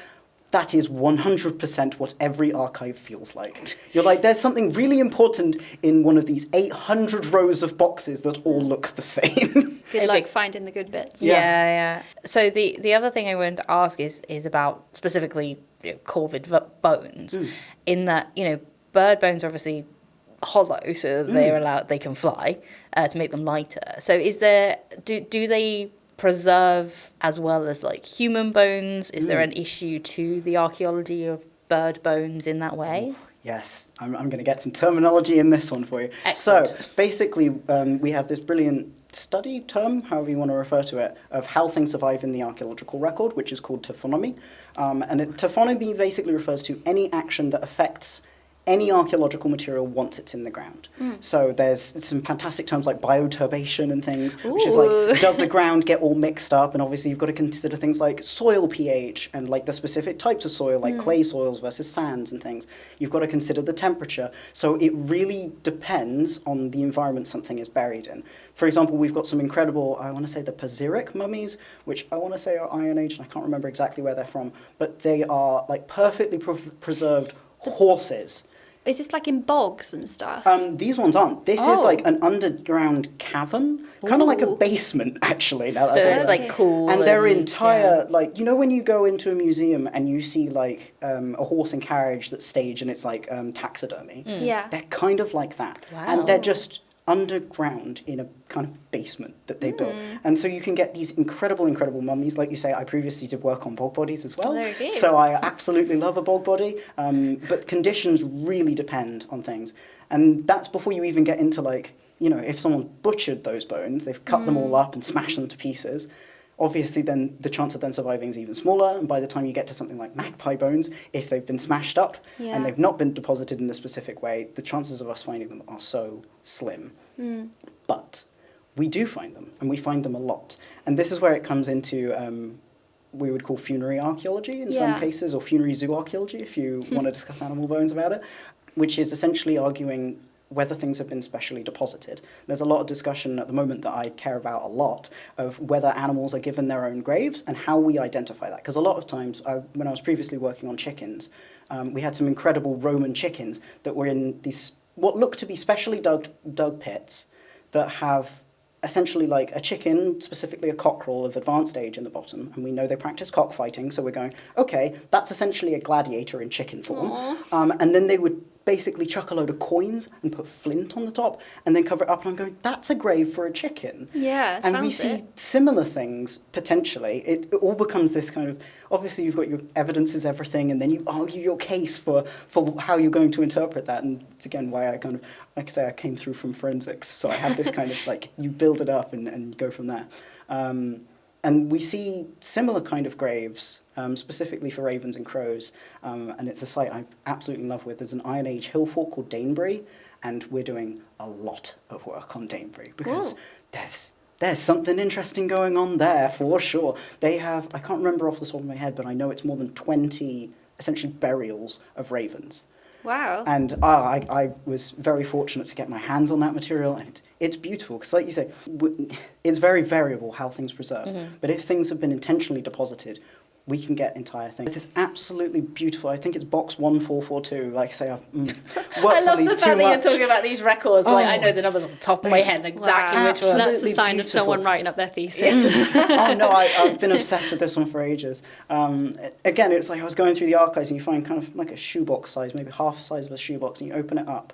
that is 100% what every archive feels like. You're like, there's something really important in one of these 800 rows of boxes that all look the same. Good luck finding the good bits. Yeah. So the other thing I wanted to ask is about specifically corvid bones, in that, bird bones are obviously hollow, so they can fly, to make them lighter. So is there, do they preserve as well as like human bones? Is there an issue to the archaeology of bird bones in that way? Yes, I'm going to get some terminology in this one for you. Excellent. So basically, we have this brilliant study term, however you want to refer to it, of how things survive in the archaeological record, which is called taphonomy. Taphonomy basically refers to any action that affects any archaeological material once it's in the ground. So there's some fantastic terms like bioturbation and things, which is like, does the ground get all mixed up? And obviously you've got to consider things like soil pH and like the specific types of soil, like clay soils versus sands and things. You've got to consider the temperature. So it really depends on the environment something is buried in. For example, we've got some incredible, I want to say the Pasiric mummies, which I want to say are Iron Age, and I can't remember exactly where they're from, but they are like perfectly preserved horses. Is this like in bogs and stuff? These ones aren't. This is like an underground cavern, kind of like a basement, actually. Now that So I it's think like cool. and their entire, like, when you go into a museum and you see like a horse and carriage that's staged and it's like taxidermy, they're kind of like that. Wow. And they're just underground in a kind of basement that they built. And so you can get these incredible mummies. Like you say, I previously did work on bog bodies as well. Very good. So I absolutely love a bog body. But conditions really depend on things. And that's before you even get into like, if someone butchered those bones, they've cut them all up and smashed them to pieces. Obviously, then the chance of them surviving is even smaller. And by the time you get to something like magpie bones, if they've been smashed up and they've not been deposited in a specific way, the chances of us finding them are so slim. But we do find them, and we find them a lot. And this is where it comes into, we would call funerary archaeology in some cases, or funerary zoo archaeology, if you want to discuss animal bones about it, which is essentially arguing whether things have been specially deposited. There's a lot of discussion at the moment that I care about a lot of whether animals are given their own graves and how we identify that. Because a lot of times, when I was previously working on chickens, we had some incredible Roman chickens that were in these, what look to be specially dug pits that have essentially like a chicken, specifically a cockerel of advanced age in the bottom, and we know they practice cockfighting, so we're going, okay, that's essentially a gladiator in chicken form. And then they would basically chuck a load of coins and put flint on the top and then cover it up, and I'm going, that's a grave for a chicken. Yeah, and we see similar things potentially. It all becomes this kind of, obviously you've got your evidence is everything, and then you argue your case for how you're going to interpret that. And it's again why I kind of, like I say, I came through from forensics, so I have this kind of like, you build it up and go from there. And we see similar kind of graves, specifically for ravens and crows, and it's a site I absolutely love with. There's an Iron Age hill fort called Danebury, and we're doing a lot of work on Danebury because there's something interesting going on there for sure. They have, I can't remember off the top of my head, but I know it's more than 20 essentially burials of ravens. Wow. And I was very fortunate to get my hands on that material, and it's beautiful, because like you say, it's very variable how things preserve. But if things have been intentionally deposited, we can get entire things. This is absolutely beautiful. I think it's box 1442. Like I say, I've I worked on love these the too fact that you're much. talking about these records. Like, I know it's- the numbers off the top of my head exactly Wow. which one. That's the Absolutely sign of beautiful. someone writing up their thesis. Oh no, I've been obsessed with this one for ages. Again, it's like I was going through the archives and you find kind of like a shoebox size, maybe half the size of a shoebox, and you open it up,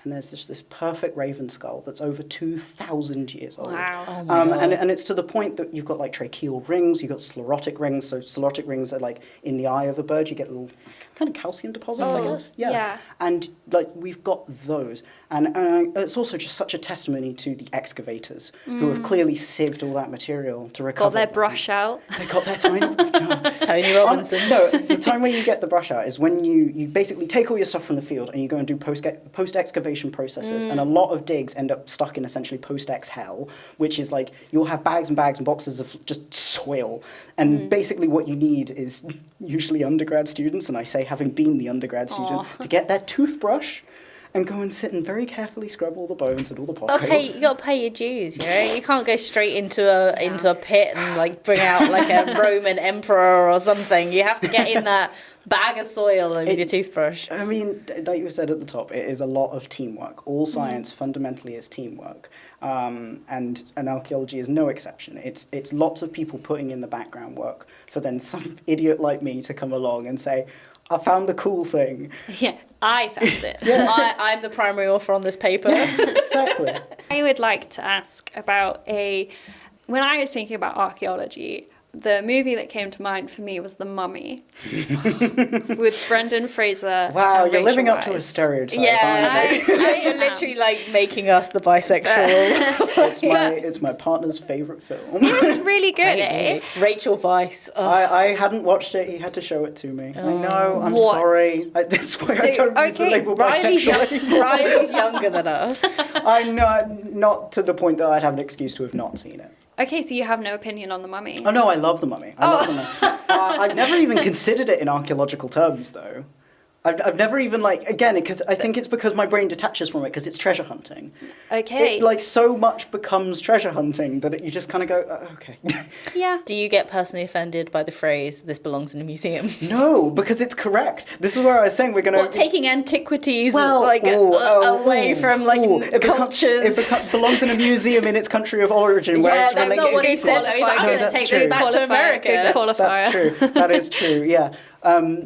and there's just this perfect raven skull that's over 2,000 years old. Wow. Oh my God. And it's to the point that you've got like tracheal rings, you've got sclerotic rings. So sclerotic rings are like in the eye of a bird, you get little kind of calcium deposits, I Oh, guess. yeah. And like we've got those. And it's also just such a testimony to the excavators who have clearly sieved all that material to recover. Got their brush out. They got their tiny brush out. Tony Robinson. No, the time where you get the brush out is when you basically take all your stuff from the field and you go and do post-excavation processes. And a lot of digs end up stuck in essentially post-ex hell, which is like you'll have bags and bags and boxes of just soil. And basically what you need is usually undergrad students, and I say having been the undergrad student, to get their toothbrush and go and sit and very carefully scrub all the bones and all the pot. You got to pay your dues, you know. You can't go straight into a pit and like bring out like a Roman emperor or something. You have to get in that bag of soil and your toothbrush. I mean, like you said at the top, it is a lot of teamwork. All science fundamentally is teamwork, and archaeology is no exception. It's lots of people putting in the background work for then some idiot like me to come along and say, I found the cool thing. Yeah, I found it. I'm the primary author on this paper. Exactly. I would like to ask about when I was thinking about archaeology, the movie that came to mind for me was The Mummy with Brendan Fraser. Wow, and you're Rachel living up to a Weisz. stereotype. Yeah, aren't you? I am literally like making us the bisexual. It's my partner's favourite film. It's really good, eh? Rachel Weisz. Oh. I hadn't watched it. He had to show it to me. I know. I'm What? sorry. That's why I don't use the okay, label Riley's, bisexual. Riley's younger than us. I'm not to the point that I'd have an excuse to have not seen it. Okay, so you have no opinion on The Mummy. Oh no, I love The Mummy. I love The Mummy. I've never even considered it in archaeological terms, though. I've never even, like, again, because I think it's because my brain detaches from it, because it's treasure hunting. Okay. It, like, so much becomes treasure hunting that you just kind of go, okay. Yeah. Do you get personally offended by the phrase, this belongs in a museum? No, because it's correct. This is where I was saying we're going to... What, taking antiquities away from, like, cultures? It belongs in a museum in its country of origin, where Yeah, it's that's related not what to... he said. No, he's like, I'm No, going to that's take true. this back to Qualifier, America. good qualifier. That's true. That is true, yeah.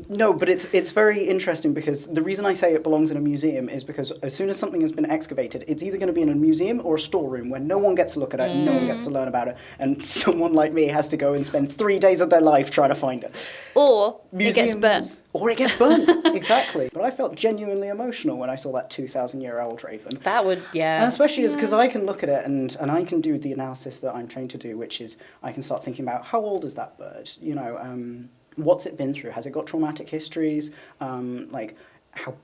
No, but it's very interesting, because the reason I say it belongs in a museum is because as soon as something has been excavated, it's either going to be in a museum or a storeroom where no one gets to look at it and no one gets to learn about it, and someone like me has to go and spend 3 days of their life trying to find it. Or it gets Museums- burnt. Or it gets burnt, exactly. But I felt genuinely emotional when I saw that 2,000-year-old raven. That would, yeah. And especially because I can look at it and I can do the analysis that I'm trained to do, which is I can start thinking about how old is that bird? You know, what's it been through? Has it got traumatic histories? Like, how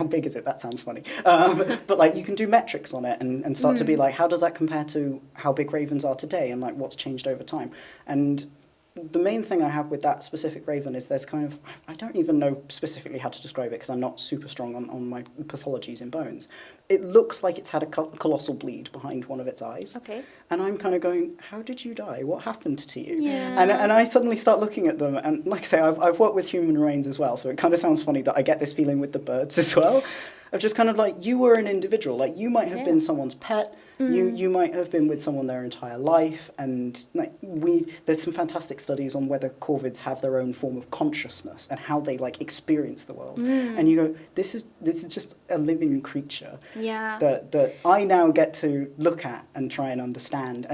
big is it? That sounds funny. But like you can do metrics on it and start to be like, how does that compare to how big ravens are today and like what's changed over time? And the main thing I have with that specific raven is there's kind of, I don't even know specifically how to describe it because I'm not super strong on my pathologies in bones. It looks like it's had a colossal bleed behind one of its eyes. Okay. And I'm kind of going, how did you die? What happened to you? Yeah. And I suddenly start looking at them, and like I say, I've worked with human remains as well, so it kind of sounds funny that I get this feeling with the birds as well, of just kind of like, you were an individual, like you might have been someone's pet, you might have been with someone their entire life, and like there's some fantastic studies on whether corvids have their own form of consciousness and how they like experience the world. And you go, this is just a living creature. Yeah. That I now get to look at and try and understand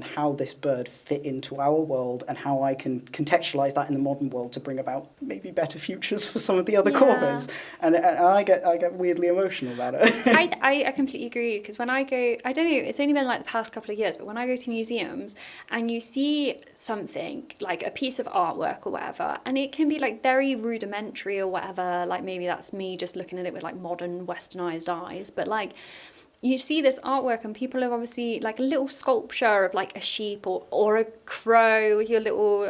how this bird fit into our world and how I can contextualize that in the modern world to bring about maybe better futures for some of the other corvids. And I get weirdly emotional about it. I completely agree, because when I go I don't know, it's only been like the past couple of years, but when I go to museums and you see something like a piece of artwork or whatever, and it can be like very rudimentary or whatever, like maybe that's me just looking at it with like modern westernized eyes, but like you see this artwork and people have obviously like a little sculpture of like a sheep or a crow with your little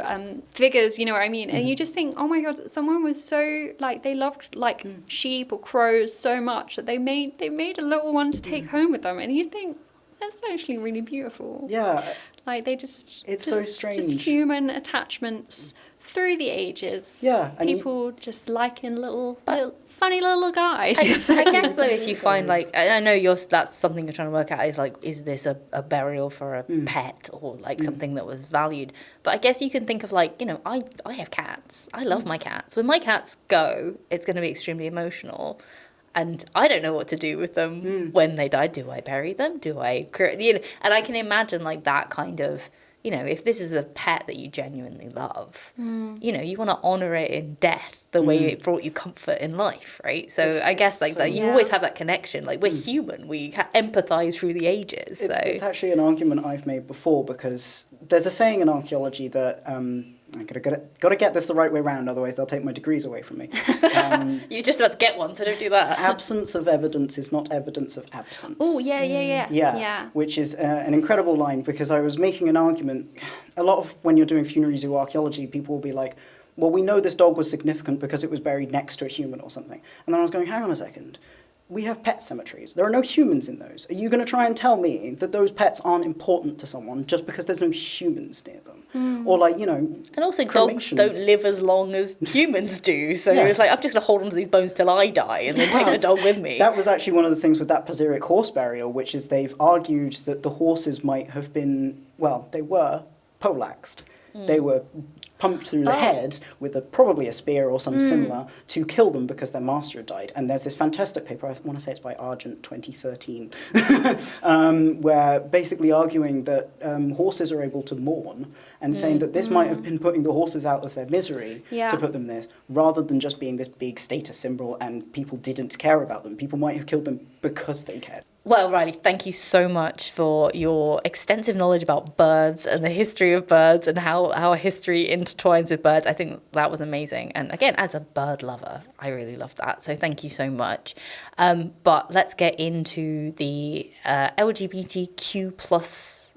figures, you know what I mean? And you just think, oh my God, someone was so like, they loved like sheep or crows so much that they made a little one to take home with them. And you think, that's actually really beautiful. Yeah. Like they it's so strange. Just human attachments through the ages. Yeah. People just liking little funny little guys. I guess though, if you find like, I know that's something you're trying to work out is like, is this a burial for a pet or like something that was valued? But I guess you can think of like, you know, I have cats. I love my cats. When my cats go, it's going to be extremely emotional. And I don't know what to do with them when they die. Do I bury them? Do I, you know? And I can imagine like that kind of, you know, if this is a pet that you genuinely love, you know, you want to honour it in death the way it brought you comfort in life, right? So I guess like that, you always have that connection. Like we're human, we empathise through the ages. It's actually an argument I've made before, because there's a saying in archaeology that I gotta get this the right way round, otherwise they'll take my degrees away from me. You're just about to get one, so don't do that. Absence of evidence is not evidence of absence. Oh, yeah. Which is an incredible line, because I was making an argument. A lot of when you're doing funerary zoology, people will be like, well, we know this dog was significant because it was buried next to a human or something. And then I was going, hang on a second. We have pet cemeteries. There are no humans in those. Are you going to try and tell me that those pets aren't important to someone just because there's no humans near them? Or like, you know, and also dogs don't live as long as humans do. So it's like, I'm just going to hold on to these bones till I die and then take the dog with me. That was actually one of the things with that Pasiric horse burial, which is they've argued that the horses might have been, well, they were poleaxed. They were pumped through the head with probably a spear or something similar to kill them because their master had died. And there's this fantastic paper, I want to say it's by Argent 2013, where basically arguing that horses are able to mourn and saying that this might have been putting the horses out of their misery to put them there, rather than just being this big status symbol and people didn't care about them. People might have killed them because they cared. Well, Riley, thank you so much for your extensive knowledge about birds and the history of birds and how our history intertwines with birds. I think that was amazing. And again, as a bird lover, I really loved that. So thank you so much. But let's get into the LGBTQ plus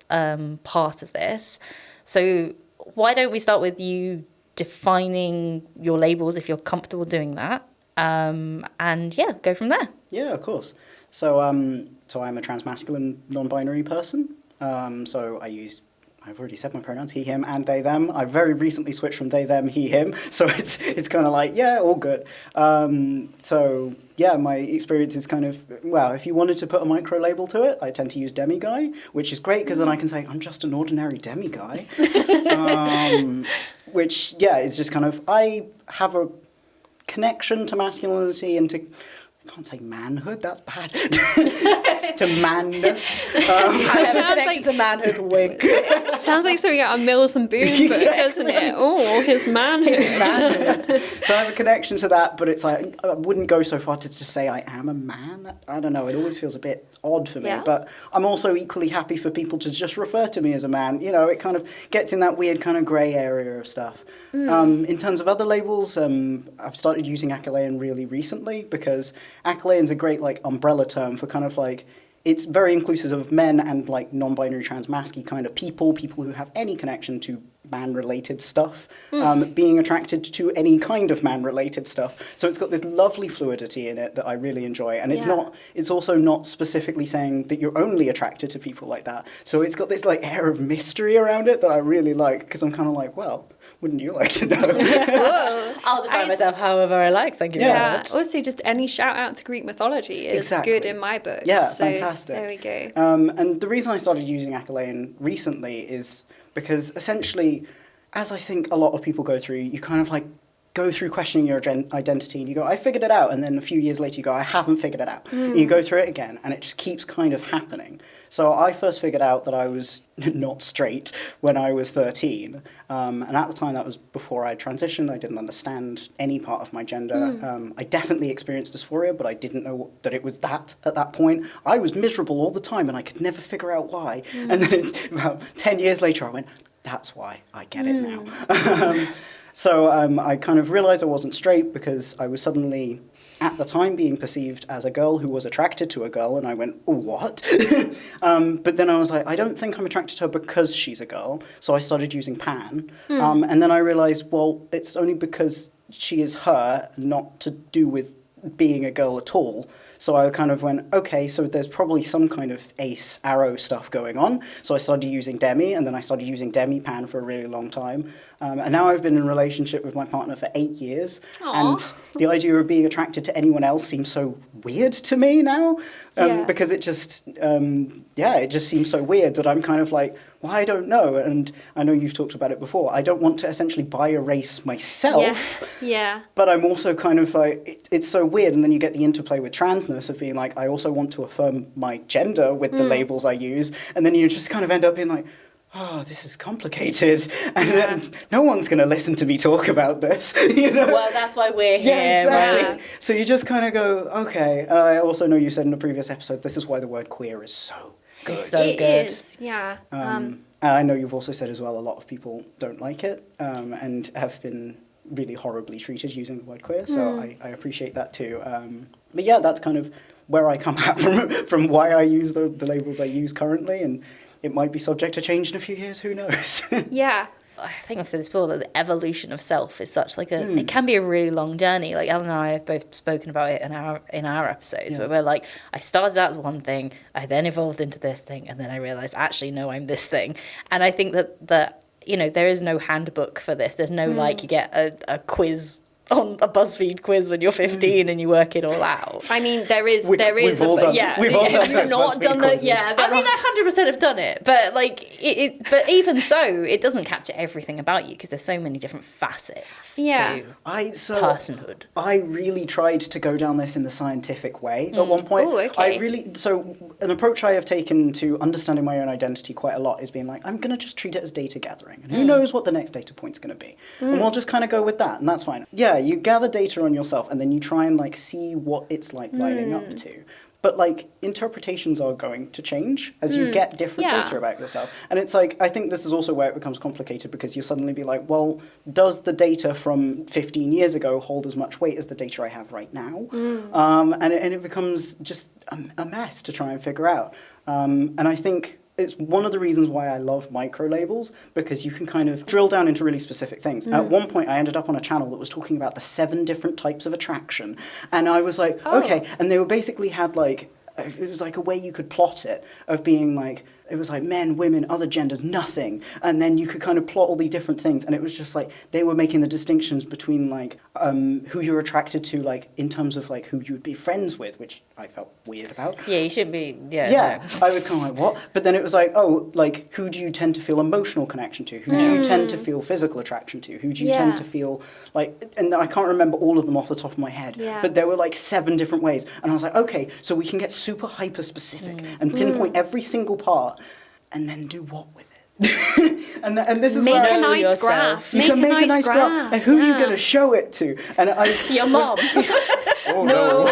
part of this. So why don't we start with you defining your labels if you're comfortable doing that? And yeah, go from there. Yeah, of course. So I'm a transmasculine, non-binary person. So I've already said my pronouns, he, him, and they, them. I've very recently switched from they, them, he, him. So it's kind of like, yeah, all good. So yeah, my experience is kind of, well, if you wanted to put a micro label to it, I tend to use demiguy, which is great because then I can say, I'm just an ordinary demiguy. Which, yeah, is just kind of, I have a connection to masculinity and to, I can't say manhood, that's bad. To manness. I have a connection to manhood, wink. Sounds like something out of Mills and Boone, Exactly. doesn't it? Oh, his manhood. So I have a connection to that, but it's like, I wouldn't go so far to just say I am a man. I don't know, it always feels a bit odd for me. Yeah. But I'm also equally happy for people to just refer to me as a man. You know, it kind of gets in that weird kind of grey area of stuff. In terms of other labels, I've started using Achillean really recently because Achillean's a great like umbrella term for kind of like, it's very inclusive of men and like non-binary transmasky kind of people who have any connection to man-related stuff, being attracted to any kind of man-related stuff. So it's got this lovely fluidity in it that I really enjoy, and it's also not specifically saying that you're only attracted to people like that. So it's got this like air of mystery around it that I really like, because I'm kind of like, well, wouldn't you like to know? I'll define myself however I like, thank you very much. Also, just any shout out to Greek mythology is good in my book. Yeah, so fantastic. There we go. And the reason I started using Achillean recently is because essentially, as I think a lot of people go through, you kind of like go through questioning your identity and you go, I figured it out. And then a few years later you go, I haven't figured it out. And you go through it again and it just keeps kind of happening. So I first figured out that I was not straight when I was 13. And at the time, that was before I transitioned. I didn't understand any part of my gender. I definitely experienced dysphoria, but I didn't know that it was that at that point. I was miserable all the time, and I could never figure out why. And then about 10 years later, I went, that's why I get it now. So I kind of realized I wasn't straight because I was suddenly, at the time, being perceived as a girl who was attracted to a girl, and I went, what? But then I was like, I don't think I'm attracted to her because she's a girl, so I started using pan. And then I realized, well, it's only because she is her, not to do with being a girl at all. So I kind of went, okay, so there's probably some kind of ace arrow stuff going on. So I started using demi, and then I started using demi pan for a really long time. And now I've been in a relationship with my partner for 8 years. Aww. And the idea of being attracted to anyone else seems so weird to me now. Because it just, it just seems so weird that I'm kind of like, well, I don't know. And I know you've talked about it before. I don't want to essentially bi-erase myself. Yeah. But I'm also kind of like, it's so weird. And then you get the interplay with transness of being like, I also want to affirm my gender with the labels I use. And then you just kind of end up being like, oh, this is complicated, and no one's going to listen to me talk about this, you know? Well, that's why we're here. Yeah, exactly. Right? So you just kind of go, okay. I also know you said in a previous episode, this is why the word queer is so good. It's so It good. is, yeah. And I know you've also said as well, a lot of people don't like it, and have been really horribly treated using the word queer, so I appreciate that too. But yeah, that's kind of where I come at from why I use the labels I use currently, and it might be subject to change in a few years, who knows? Yeah. I think I've said this before, that the evolution of self is such like a, it can be a really long journey. Like Ellen and I have both spoken about it in our episodes, where we're like, I started out as one thing, I then evolved into this thing, and then I realized, actually, no, I'm this thing. And I think that you know, there is no handbook for this. There's no like, you get a quiz on a BuzzFeed quiz when you're 15 and you work it all out. I mean, there is, We've all done you've not done that, I mean, I 100% have done it, but like, but even so, it doesn't capture everything about you because there's so many different facets to personhood. I really tried to go down this in the scientific way at one point. Ooh, okay. An approach I have taken to understanding my own identity quite a lot is being like, I'm going to just treat it as data gathering, and who knows what the next data point's going to be, and we'll just kind of go with that, and that's fine. Yeah, you gather data on yourself, and then you try and like see what it's like lining up to. But like, interpretations are going to change as you get different data about yourself. And it's like, I think this is also where it becomes complicated, because you suddenly be like, well, does the data from 15 years ago hold as much weight as the data I have right now? And it becomes just a mess to try and figure out. And I think it's one of the reasons why I love micro labels, because you can kind of drill down into really specific things. At one point, I ended up on a channel that was talking about the 7 different types of attraction. And I was like, okay. And they were basically had like, it was like a way you could plot it of being like, it was like men, women, other genders, nothing. And then you could kind of plot all these different things. And it was just like, they were making the distinctions between like, who you're attracted to, like in terms of like who you would be friends with, which I felt weird about. Yeah, you shouldn't be, Yeah, no. I was kind of like, what? But then it was like, oh, like, who do you tend to feel emotional connection to? Who do you tend to feel physical attraction to? Who do you tend to feel like, and I can't remember all of them off the top of my head, but there were like 7 different ways. And I was like, okay, so we can get super hyper specific and pinpoint every single part, and then do what with it? and this is make where a nice graph. You can make a nice graph. And who are you going to show it to? And your mom. Oh no.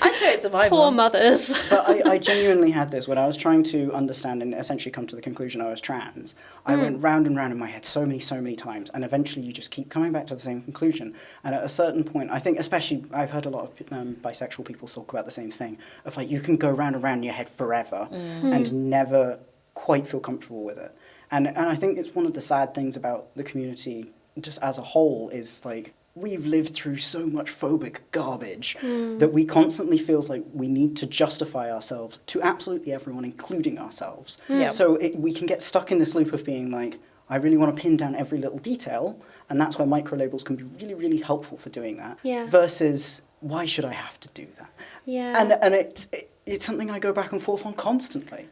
I'd show it to my Poor mom. mothers. But I genuinely had this when I was trying to understand and essentially come to the conclusion I was trans. I went round and round in my head so many times, and eventually you just keep coming back to the same conclusion. And at a certain point, I think, especially, I've heard a lot of bisexual people talk about the same thing, of like, you can go round and round in your head forever and never quite feel comfortable with it. And I think it's one of the sad things about the community just as a whole is like, we've lived through so much phobic garbage that we constantly feels like we need to justify ourselves to absolutely everyone, including ourselves. So we can get stuck in this loop of being like, I really want to pin down every little detail, and that's where micro labels can be really, really helpful for doing that. Versus, why should I have to do that? And it's something I go back and forth on constantly.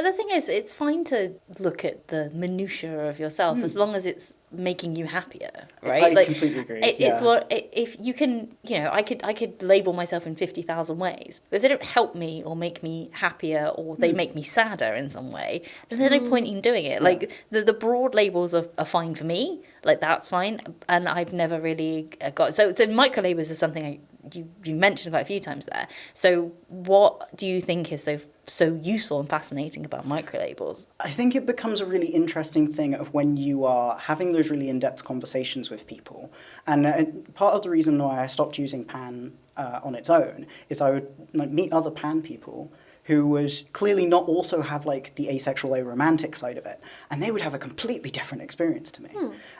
The thing is, it's fine to look at the minutiae of yourself as long as it's making you happier, right? I completely agree. It's if you can, I could label myself in 50,000 ways, but if they don't help me or make me happier or they make me sadder in some way, then there's no point in doing it. Like the broad labels are fine for me, like that's fine, and I've never really got so micro labels is something you mentioned quite a few times there. So what do you think is so useful and fascinating about micro labels? I think it becomes a really interesting thing of when you are having those really in-depth conversations with people. And part of the reason why I stopped using pan on its own is I would meet other pan people who would clearly not also have like the asexual aromantic side of it, and they would have a completely different experience to me.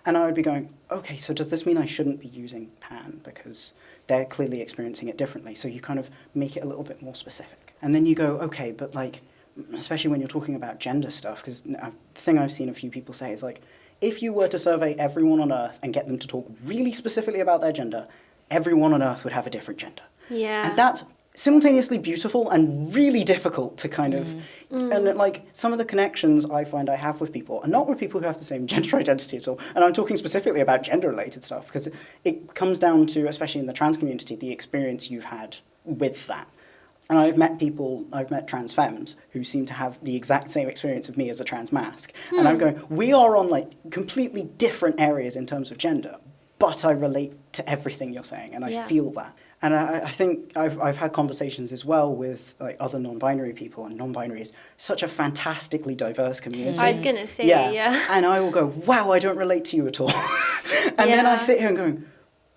And I would be going, okay, so does this mean I shouldn't be using pan because they're clearly experiencing it differently? So you kind of make it a little bit more specific. And then you go, okay, but like, especially when you're talking about gender stuff, because the thing I've seen a few people say is like, if you were to survey everyone on Earth and get them to talk really specifically about their gender, everyone on Earth would have a different gender. Yeah. And that's simultaneously beautiful and really difficult to kind of, and like some of the connections I find I have with people are not with people who have the same gender identity at all. And I'm talking specifically about gender related stuff because it comes down to, especially in the trans community, the experience you've had with that. And I've met trans femmes who seem to have the exact same experience of me as a trans mask. And I'm going, we are on like completely different areas in terms of gender, but I relate to everything you're saying and I feel that. And I think I've had conversations as well with like other non-binary people, and non-binary is such a fantastically diverse community. I was going to say, yeah. And I will go, wow, I don't relate to you at all. And then I sit here and go,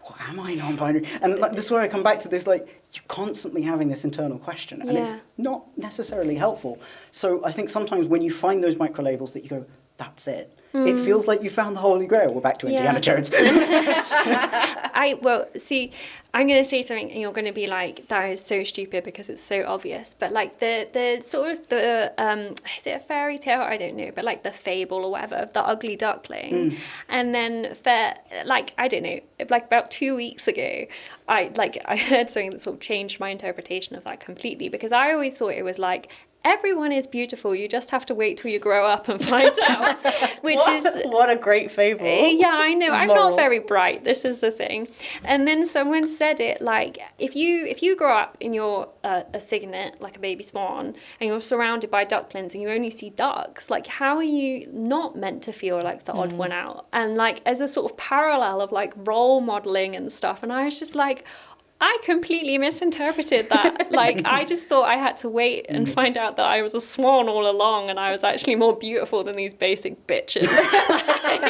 well, am I non-binary? And like, this is where I come back to this, like, you're constantly having this internal question, and it's not necessarily helpful. So I think sometimes when you find those micro-labels that you go, that's it. It feels like you found the Holy Grail. We're back to Indiana Jones. I'm going to say something and you're going to be like, that is so stupid because it's so obvious. But like the sort of is it a fairy tale? I don't know. But like the fable or whatever of the ugly duckling. And then I don't know, like about 2 weeks ago, I heard something that sort of changed my interpretation of that completely, because I always thought it was like, everyone is beautiful. You just have to wait till you grow up and find out. What a great fable. Yeah, I know. I'm Moral. not very bright. This is the thing. And then someone said it like, if you grow up and you're a cygnet, like a baby swan, and you're surrounded by ducklings and you only see ducks, like how are you not meant to feel like the odd one out? And like as a sort of parallel of like role modeling and stuff. And I was just like, I completely misinterpreted that. Like, I just thought I had to wait and find out that I was a swan all along and I was actually more beautiful than these basic bitches. I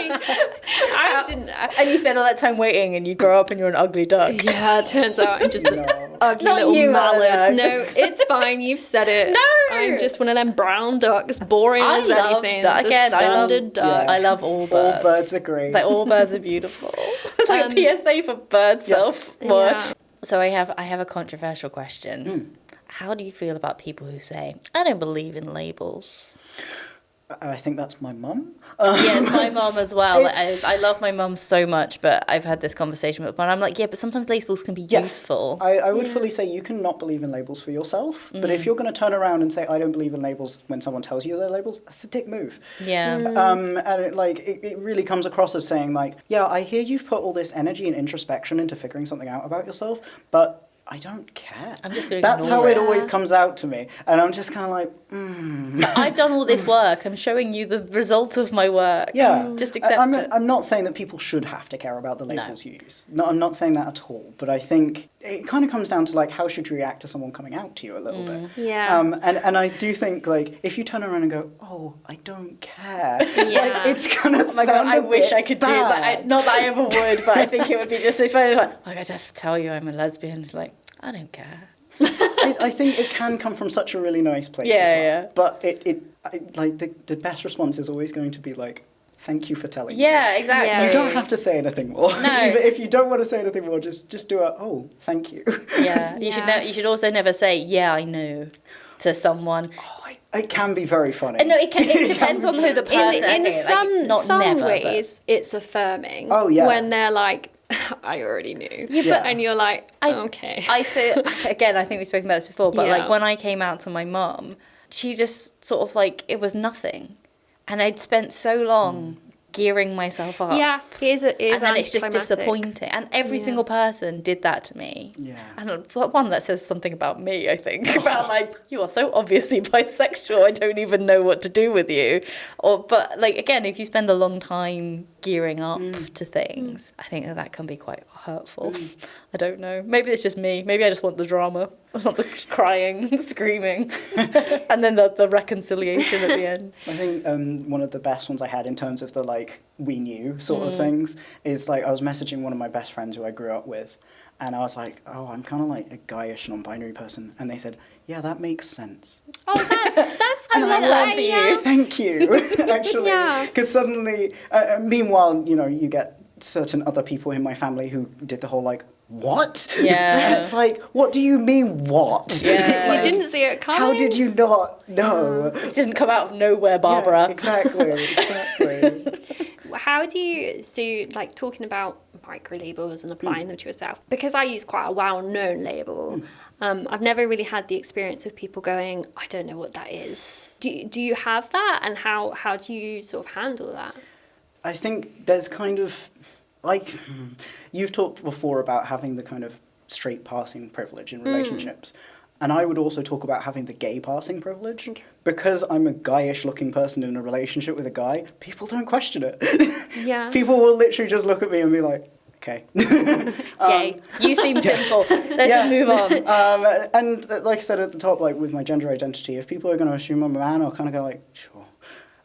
didn't. And you spend all that time waiting and you grow up and you're an ugly duck. Yeah, it turns out I'm just an ugly Not little you, mallard. Eleanor, No, it's fine. You've said it. No! I'm just one of them brown ducks, boring as anything. Duck. I love all birds. All birds are great. Like, all birds are beautiful. It's like a PSA for bird self-worth. Yeah. So I have a controversial question. How do you feel about people who say, I don't believe in labels? I think that's my mum. Yes, my mum as well. I love my mum so much, but I've had this conversation with her, and I'm like, but sometimes labels can be useful. I would fully say you can not believe in labels for yourself, but if you're going to turn around and say, I don't believe in labels when someone tells you they're labels, that's a dick move. Yeah. And it really comes across as saying like, yeah, I hear you've put all this energy and introspection into figuring something out about yourself, but I don't care. I'm just going to That's how it always comes out to me. And I'm just kind of like, I've done all this work. I'm showing you the result of my work. Yeah. Just accept it. I'm not saying that people should have to care about the labels you use. No, I'm not saying that at all. But I think it kind of comes down to like, how should you react to someone coming out to you a little bit? Yeah. And I do think like, if you turn around and go, oh, I don't care. Yeah. Like, it's going to sound I a wish bit I could bad. do that. Not that I ever would, but I think it would be just so funny. Like, I just tell you I'm a lesbian. It's like, I don't care. I think it can come from such a really nice place as well. Yeah. But the best response is always going to be like, thank you for telling me. Yeah, exactly. Yeah. You don't have to say anything more. No. If you don't want to say anything more, just do thank you. Yeah. You should also never say, yeah, I know, to someone. It can be very funny. No, it depends on who the person is. In some never, ways, it's affirming. Oh, yeah. When they're like, I already knew. Yeah. And you're like, okay. I think we've spoken about this before, but Yeah. like when I came out to my mum, she just sort of like, it was nothing. And I'd spent so long gearing myself up. Yeah, it is and then it's just anticlimactic. disappointing. And every single person did that to me. Yeah. And one that says something about me, I think, about like, you are so obviously bisexual, I don't even know what to do with you. But like, again, if you spend a long time gearing up to things, I think that can be quite hurtful. I don't know. Maybe it's just me. Maybe I just want the drama. I want the crying, screaming, and then the reconciliation at the end. I think one of the best ones I had in terms of the like we knew sort of things is like I was messaging one of my best friends who I grew up with, and I was like, oh, I'm kind of like a guyish non-binary person, and they said, yeah, that makes sense. Oh, that's I love that for you. Thank you, actually, Yeah. because suddenly, meanwhile, you know, you get certain other people in my family who did the whole like, what? Yeah. It's like, what do you mean, what? Yeah. Like, You didn't see it coming. how did you not know? It didn't come out of nowhere, Barbara. Yeah, exactly. How do you, so like talking about micro labels and applying them to yourself, because I use quite a well-known label, I've never really had the experience of people going, I don't know what that is. Do you have that, and how do you sort of handle that? I think there's kind of, like, you've talked before about having the kind of straight passing privilege in relationships. And I would also talk about having the gay passing privilege. Okay. Because I'm a guyish looking person in a relationship with a guy, people don't question it. Yeah. People will literally just look at me and be like, okay. Gay. You seem simple. Let's just move on. And like I said at the top, like with my gender identity, if people are going to assume I'm a man, I'll kind of go like, sure.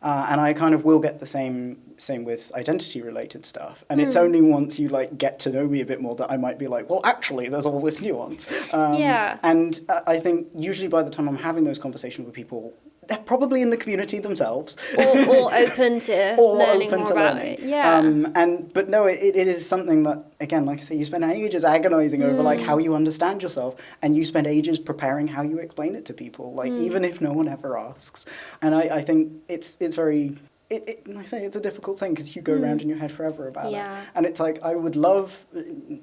And I kind of will get the same with identity related stuff. And it's only once you like get to know me a bit more that I might be like, well, actually, there's all this nuance. And I think usually by the time I'm having those conversations with people, they're probably in the community themselves. Or open to learning more about it. Yeah. But no, it is something that, again, like I say, you spend ages agonizing over like how you understand yourself, and you spend ages preparing how you explain it to people, like even if no one ever asks. And I think it's very, like I say, it's a difficult thing because you go around in your head forever about it. And it's like, I would love,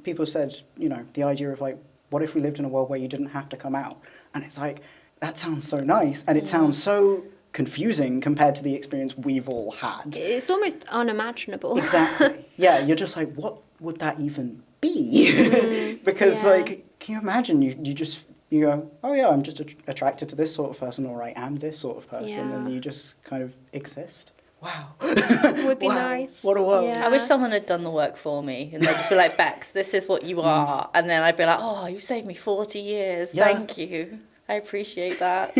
people said, you know, the idea of like, what if we lived in a world where you didn't have to come out? And it's like, that sounds so nice, and it sounds so confusing compared to the experience we've all had. It's almost unimaginable. Exactly. Yeah, you're just like, what would that even be? Because, like, can you imagine you go, oh yeah, I'm just attracted to this sort of person, or I am this sort of person, and you just kind of exist. Wow. Would be nice. What a world. Yeah. I wish someone had done the work for me, and they'd just be like, Bex, this is what you are. And then I'd be like, oh, you saved me 40 years. Yeah. Thank you. I appreciate that.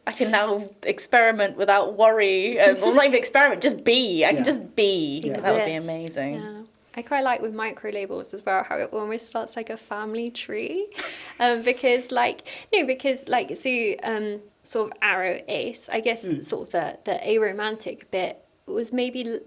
I can now experiment without worry. Well, not even experiment, just be. I can just be. Yeah. That would be Exist. amazing. Yeah. I quite like with micro labels as well how it almost starts like a family tree, because sort of arrow ace, I guess sort of the aromantic bit was maybe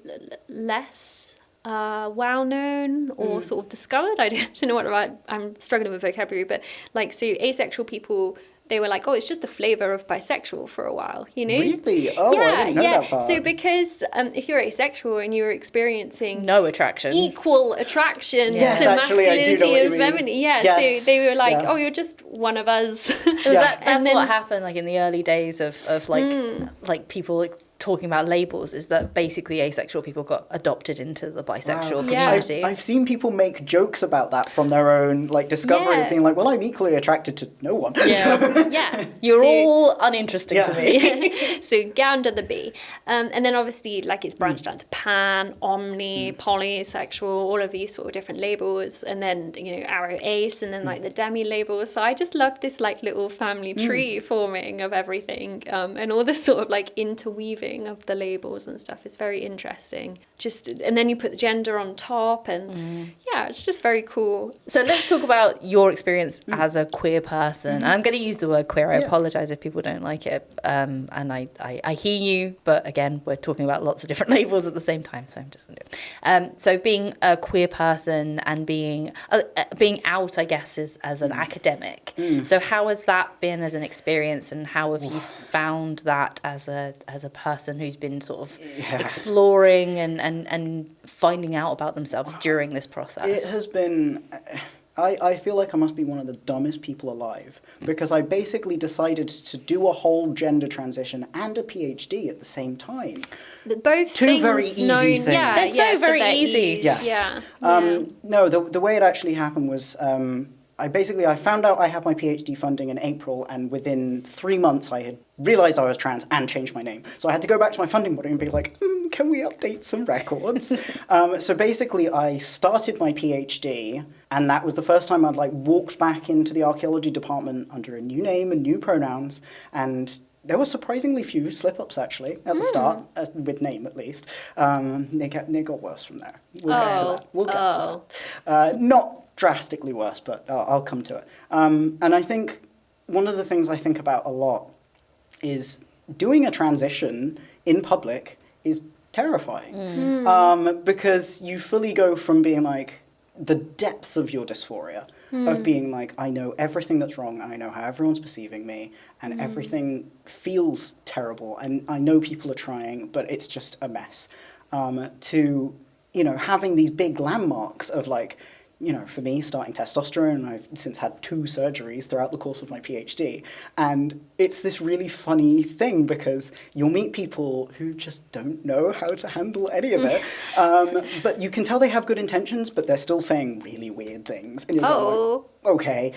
less well known or sort of discovered. I don't know what I'm struggling with vocabulary, but like, so asexual people, they were like, oh, it's just a flavour of bisexual for a while, you know? Really? Oh, I didn't know that part. So because if you're asexual and you're experiencing No attraction. equal attraction Yes, to actually, I do know masculinity what you and mean. femininity, Yes. so they were like, Yeah. oh, you're just one of us. That's And then- what happened, like in the early days of like people like, talking about labels, is that basically asexual people got adopted into the bisexual Yeah. community. I've seen people make jokes about that from their own like discovery of being like, well, I'm equally attracted to no one. Yeah. Yeah. You're So- all uninteresting to me. So get under the B. And then obviously like it's branched down to pan, omni, polysexual, all of these sort of different labels, and then, you know, arrow ace, and then like the demi labels. So I just love this like little family tree forming of everything, and all this sort of like interweaving of the labels and stuff is very interesting. And then you put the gender on top, and it's just very cool. So let's talk about your experience as a queer person. And I'm going to use the word queer. I apologise if people don't like it. And I hear you, but again, we're talking about lots of different labels at the same time, so I'm just going to do it. So being a queer person and being out, I guess, as an academic. So how has that been as an experience, and how have you found that as a person person who's been sort of exploring and finding out about themselves during this process? It has been... I feel like I must be one of the dumbest people alive, because I basically decided to do a whole gender transition and a PhD at the same time. Both Two things very easy known, things. Yeah, They're so for very their easy. ease, Yes. Yeah. No, the way it actually happened was I found out I had my PhD funding in April, and within 3 months I had realised I was trans and changed my name. So I had to go back to my funding body and be like, can we update some records? So basically I started my PhD, and that was the first time I'd walked back into the archaeology department under a new name and new pronouns, and there were surprisingly few slip-ups, actually, at the start, with name at least. They got worse from there. We'll get to that. Not drastically worse, but I'll come to it. And I think one of the things I think about a lot is doing a transition in public is terrifying. Because you fully go from being the depths of your dysphoria, of being I know everything that's wrong, I know how everyone's perceiving me, and everything feels terrible, and I know people are trying, but it's just a mess, to, having these big landmarks of for me, starting testosterone, I've since had 2 surgeries throughout the course of my PhD. And it's this really funny thing, because you'll meet people who just don't know how to handle any of it. But you can tell they have good intentions, but they're still saying really weird things. And you're okay.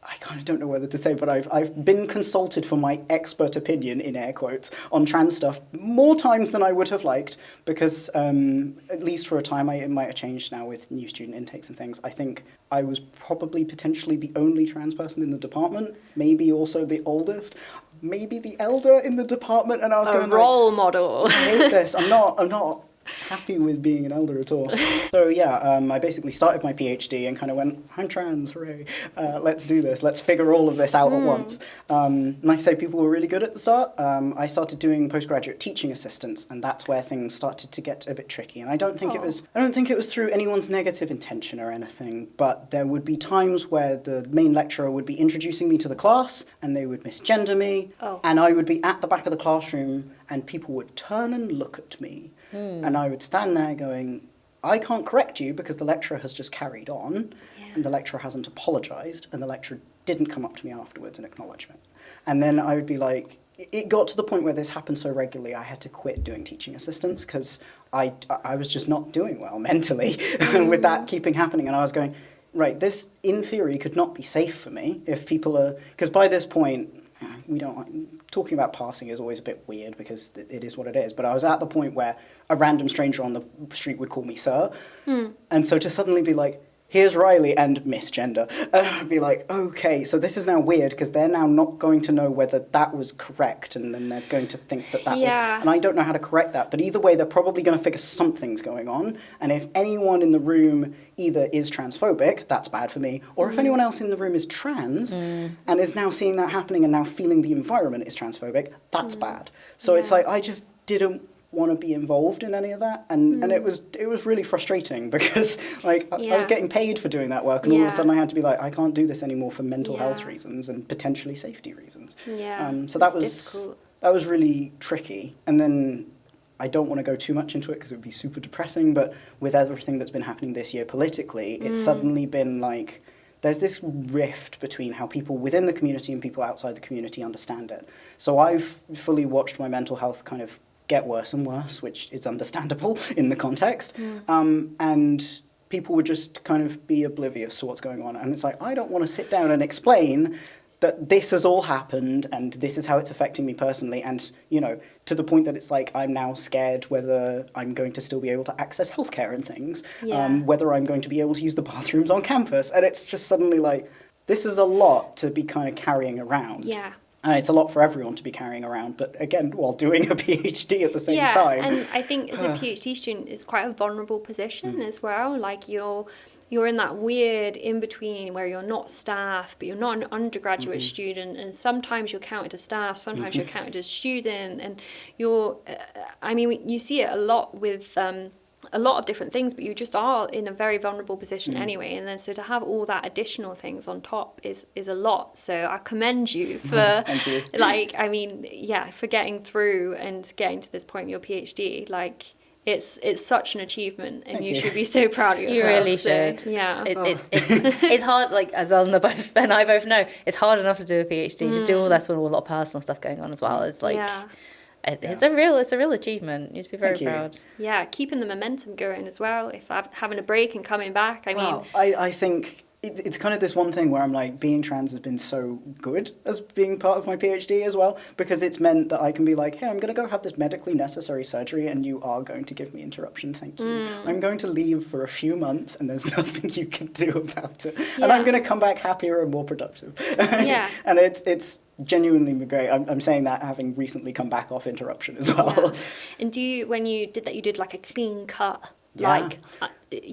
I kind of don't know whether to say, but I've been consulted for my expert opinion, in air quotes, on trans stuff more times than I would have liked, because at least for a time, it might have changed now with new student intakes and things. I think I was probably potentially the only trans person in the department, maybe also the oldest, maybe the elder in the department, and I was going role model. I hate this. I'm not happy with being an elder at all. So I basically started my PhD and kind of went, I'm trans, hooray, let's do this, let's figure all of this out at once. Like I say, people were really good at the start. I started doing postgraduate teaching assistants, and that's where things started to get a bit tricky. And I don't think it was through anyone's negative intention or anything, but there would be times where the main lecturer would be introducing me to the class, and they would misgender me, and I would be at the back of the classroom, and people would turn and look at me. And I would stand there going, I can't correct you because the lecturer has just carried on, and the lecturer hasn't apologised, and the lecturer didn't come up to me afterwards in acknowledgement. And then I would be it got to the point where this happened so regularly I had to quit doing teaching assistants, because I was just not doing well mentally with that keeping happening. And I was going, right, this in theory could not be safe for me if people are, because by this point, talking about passing is always a bit weird because it is what it is, but I was at the point where a random stranger on the street would call me sir, and so to suddenly be here's Riley and misgender, I'd be okay, so this is now weird because they're now not going to know whether that was correct, and then they're going to think that was, and I don't know how to correct that, but either way they're probably going to figure something's going on, and if anyone in the room either is transphobic, that's bad for me, or if anyone else in the room is trans and is now seeing that happening and now feeling the environment is transphobic, that's bad. So it's I just didn't want to be involved in any of that, and it was really frustrating because I was getting paid for doing that work, and all of a sudden I had to be I can't do this anymore for mental health reasons and potentially safety reasons. So that was difficult. That was really tricky. And then I don't want to go too much into it because it would be super depressing, but with everything that's been happening this year politically, it's suddenly been there's this rift between how people within the community and people outside the community understand it. So I've fully watched my mental health kind of get worse and worse, which is understandable in the context. And people would just kind of be oblivious to what's going on. And it's I don't want to sit down and explain that this has all happened and this is how it's affecting me personally. And, to the point that it's I'm now scared whether I'm going to still be able to access healthcare and things, whether I'm going to be able to use the bathrooms on campus. And it's just suddenly this is a lot to be kind of carrying around. Yeah. And it's a lot for everyone to be carrying around, but again, while doing a PhD at the same time. Yeah, and I think as a PhD student, it's quite a vulnerable position as well. You're in that weird in-between where you're not staff, but you're not an undergraduate student, and sometimes you're counted as staff, sometimes you're counted as student, and you see it a lot with a lot of different things, but you just are in a very vulnerable position anyway. And then so to have all that additional things on top is a lot. So I commend you for Thank you. like, I mean, yeah, for getting through and getting to this point in your PhD. Like, it's such an achievement, and Thank you you. should be so proud of yourself. You really So, should. yeah. It's hard, like, as Elna both and I both know, it's hard enough to do a PhD. To do all this with a lot of personal stuff going on as well. It's like, Yeah. it's a real achievement. You should be very Thank you. proud. Yeah, keeping the momentum going as well. If having a break and coming back, I mean, Wow. I think it's kind of this one thing where I'm like, being trans has been so good as being part of my PhD as well, because it's meant that I can be like, hey, I'm going to go have this medically necessary surgery and you are going to give me interruption, thank you. I'm going to leave for a few months and there's nothing you can do about it. And I'm Yeah. going to come back happier and more productive. Yeah. And it's genuinely great. I'm saying that having recently come back off interruption as well. yeah. And do you, when you did that, you did like a clean cut? Yeah. Like,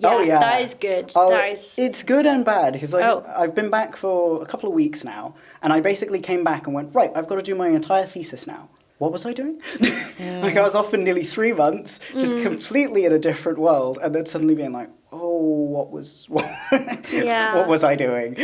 Oh, yeah. that is good. Oh, That is, it's good and bad because Oh. I've been back for a couple of weeks now, and I basically came back and went, right, I've got to do my entire thesis now. What was I doing? Like, I was off for nearly 3 months, just completely in a different world, and then suddenly being like, oh, what was I doing?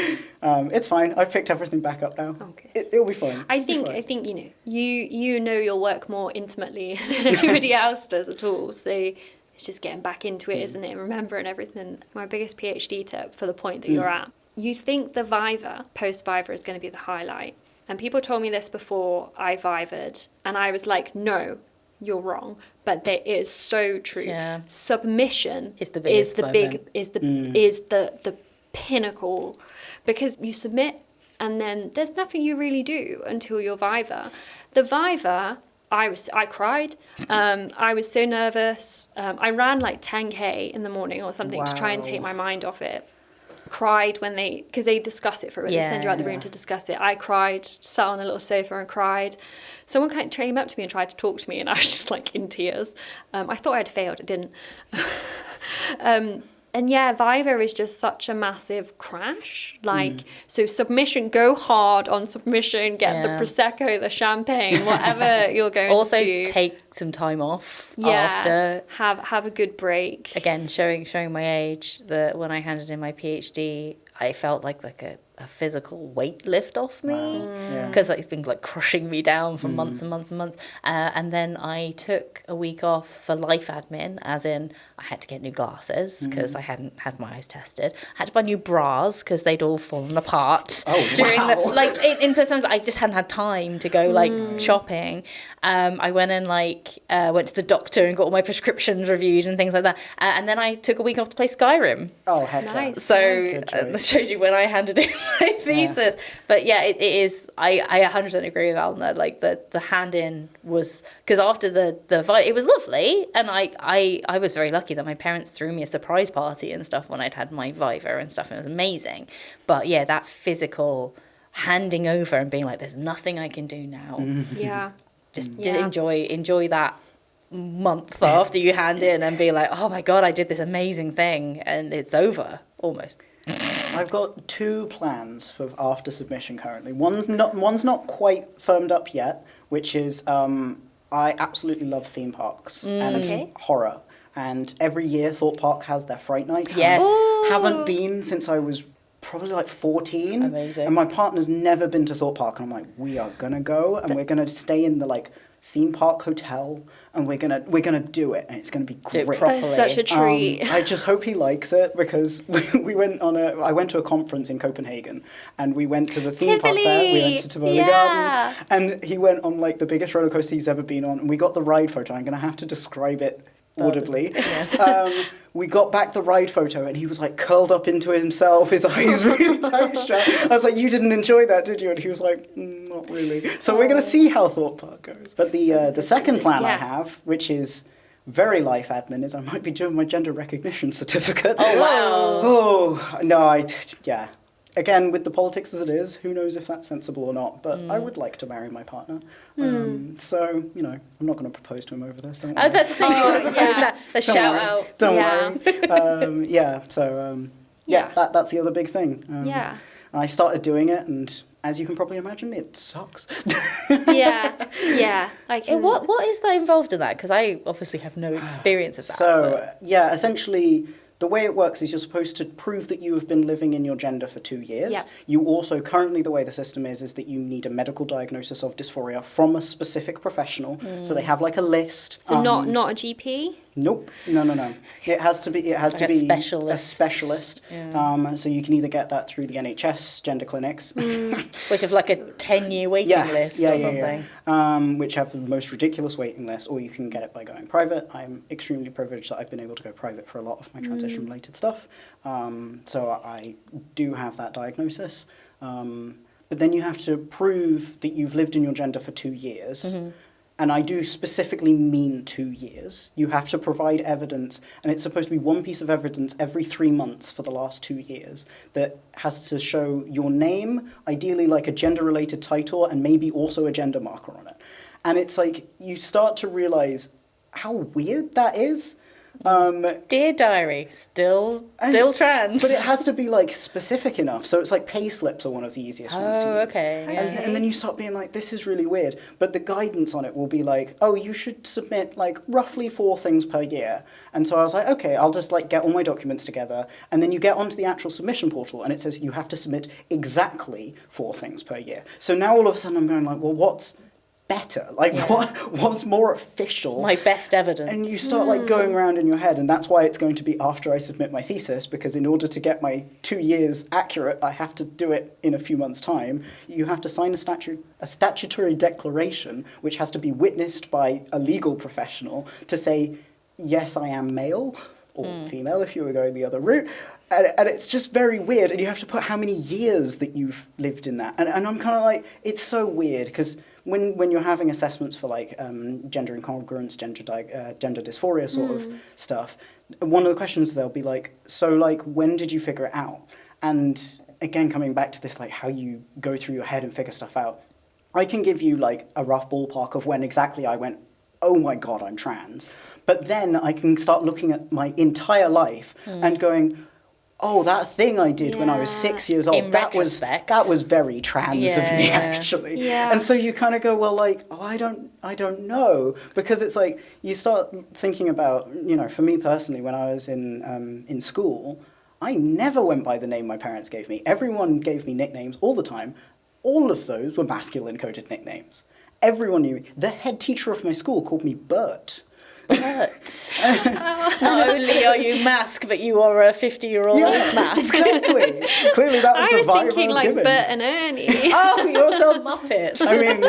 It's fine. I've picked everything back up now. Okay. It'll be fine. I It'll be think, fine. you know, you know your work more intimately than anybody else does at all. So it's just getting back into it, isn't it? Remembering everything. My biggest PhD tip for the point that you're at. You think the Viva, post-Viva, is going to be the highlight. And people told me this before I Vivaed, and I was like, no, you're wrong. But it is so true. Yeah. Submission It's the biggest moment. is the pinnacle, because you submit and then there's nothing you really do until your Viva. The Viva, I cried. I was so nervous. I ran like 10K in the morning or something to try and take my mind off it. Cried when because they discuss it for it. They send you out the room to discuss it. I cried, sat on a little sofa and cried. Someone came up to me and tried to talk to me, and I was just like in tears. I thought I'd failed. It didn't. And yeah, Viva is just such a massive crash. Like, so submission, go hard on submission, get the Prosecco, the champagne, whatever you're going Also, to do. take some time off after. Have a good break. Again, showing my age, that when I handed in my PhD, I felt like a physical weight lift off me, because it's been like crushing me down for months and months and months. And then I took a week off for life admin, as in I had to get new glasses because I hadn't had my eyes tested. I had to buy new bras because they'd all fallen apart during the in terms I just hadn't had time to go like shopping. I went and went to the doctor and got all my prescriptions reviewed and things like that. And then I took a week off to play Skyrim. Oh, heck Nice. yeah. So Good that shows you when I handed in my thesis. But yeah, it is. I 100% agree with Alna. Like the hand in was, because after it was lovely, and I was very lucky that my parents threw me a surprise party and stuff when I'd had my Viva and stuff. And it was amazing. But yeah, that physical handing over and being like, there's nothing I can do now. Yeah. Just enjoy that month after you hand in and be like, oh my God, I did this amazing thing and it's over almost. I've got 2 plans for after submission currently. One's not quite firmed up yet, which is I absolutely love theme parks and horror. And every year Thorpe Park has their Fright Night. Yes. Haven't been since I was probably like 14. Amazing. And my partner's never been to Thorpe Park, and I'm like, we are gonna go, and we're gonna stay in the theme park hotel, and we're gonna do it, and it's gonna be Do it great. properly. That's such a treat. I just hope he likes it, because I went to a conference in Copenhagen, and we went to the theme park there. We went to Tivoli Gardens, and he went on the biggest roller coaster he's ever been on, and we got the ride photo. I'm gonna have to describe it audibly. We got back the ride photo, and he was curled up into himself, his eyes really tight shut. I was like, you didn't enjoy that, did you? And he was like, not really. So we're going to see how Thorpe Park goes. But the second plan I have, which is very life admin, is I might be doing my gender recognition certificate. Oh, wow. Oh, no, again, with the politics as it is, who knows if that's sensible or not, but I would like to marry my partner. So, I'm not going to propose to him over this, don't worry. I was about to say, you want to propose that, a Don't shout worry. out. Don't Yeah. worry. That's the other big thing. Yeah. And I started doing it, and as you can probably imagine, it sucks. Yeah. What is that involved in that? Because I obviously have no experience of that. So, yeah, essentially, the way it works is you're supposed to prove that you have been living in your gender for 2 years. Yep. You also, currently the way the system is that you need a medical diagnosis of dysphoria from a specific professional. So they have like a list. So not a GP? Nope. No. It has to be a specialist. a specialist. Yeah. So you can either get that through the NHS gender clinics. Which have like a 10-year waiting list or something. Which have the most ridiculous waiting list, or you can get it by going private. I'm extremely privileged that I've been able to go private for a lot of my transition-related stuff. So I do have that diagnosis. But then you have to prove that you've lived in your gender for 2 years. And I do specifically mean 2 years. You have to provide evidence, and it's supposed to be one piece of evidence every 3 months for the last 2 years that has to show your name, ideally like a gender-related title, and maybe also a gender marker on it. And it's like, you start to realize how weird that is. Dear diary, still trans. But it has to be like specific enough. So it's like pay slips are one of the easiest ones to use. Okay. And then you start being like, this is really weird. But the guidance on it will be like, oh, you should submit like roughly 4 things per year. And so I was like, okay, I'll just like get all my documents together. And then you get onto the actual submission portal and it says you have to submit exactly 4 things per year. So now all of a sudden I'm going like, well, what's better? Like, what's more official? It's my best evidence. And you start like going around in your head, and that's why it's going to be after I submit my thesis, because in order to get my 2 years accurate, I have to do it in a few months' time. You have to sign a statutory declaration, which has to be witnessed by a legal professional to say, yes, I am male, or female if you were going the other route. And it's just very weird, and you have to put how many years that you've lived in that. And I'm kind of like, it's so weird, because when you're having assessments for like gender incongruence, gender dysphoria sort of stuff, one of the questions they'll be like, so like when did you figure it out? And again, coming back to this, like how you go through your head and figure stuff out, I can give you like a rough ballpark of when exactly I went, oh my God, I'm trans. But then I can start looking at my entire life and going, oh, that thing I did when I was 6 years old, that was very trans of me, actually. Yeah. And so you kind of go, well, like, oh, I don't know. Because it's like, you start thinking about, you know, for me personally, when I was in school, I never went by the name my parents gave me. Everyone gave me nicknames all the time. All of those were masculine coded nicknames. Everyone knew me. The head teacher of my school called me Bert. But not only are you mask, but you are a 50-year-old mask. Exactly. Clearly that was the vibe I was thinking like given. Bert and Ernie. Oh, you're also Muppets. I mean,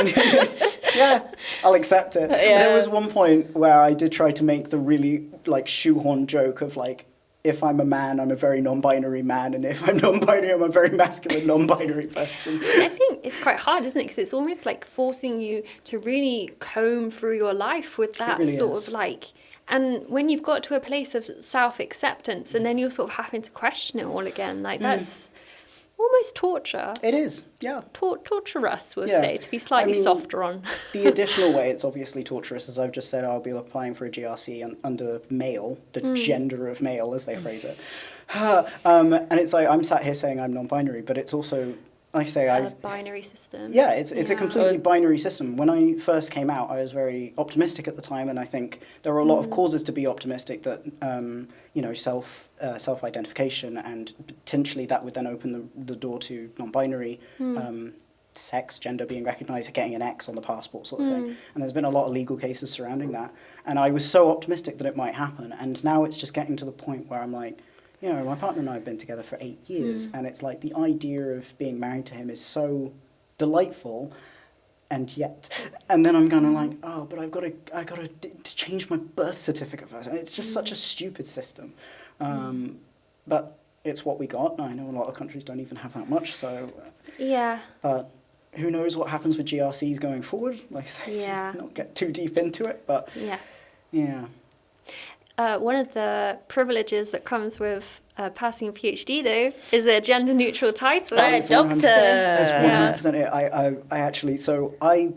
yeah, I'll accept it. Yeah. There was one point where I did try to make the really like shoehorn joke of like, if I'm a man, I'm a very non-binary man, and if I'm non-binary, I'm a very masculine non-binary person. I think it's quite hard, isn't it? Because it's almost like forcing you to really comb through your life with that really sort is. of like... And when you've got to a place of self-acceptance and then you're sort of having to question it all again, like that's almost torture. It is, yeah. Torturous, we'll Yeah. say, to be slightly softer on. The additional way it's obviously torturous, as I've just said, I'll be applying for a GRC under male, the gender of male, as they phrase it. And it's like, I'm sat here saying I'm non-binary, but it's also, like I say, A binary system. Yeah, it's a completely binary system. When I first came out, I was very optimistic at the time, and I think there are a lot of causes to be optimistic that, you know, self-identification, and potentially that would then open the door to non-binary sex, gender being recognised, getting an X on the passport sort of thing. And there's been a lot of legal cases surrounding that. And I was so optimistic that it might happen. And now it's just getting to the point where I'm like, you know, my partner and I have been together for 8 years, and it's like the idea of being married to him is so delightful, and yet, and then I'm kind of like, oh, but I've got to change my birth certificate first, and it's just such a stupid system. But it's what we got. I know a lot of countries don't even have that much, so Yeah. But who knows what happens with GRCs going forward? Like I say, not get too deep into it, but yeah. One of the privileges that comes with passing a PhD, though, is a gender-neutral title. Doctor. That's 100% it. I actually, so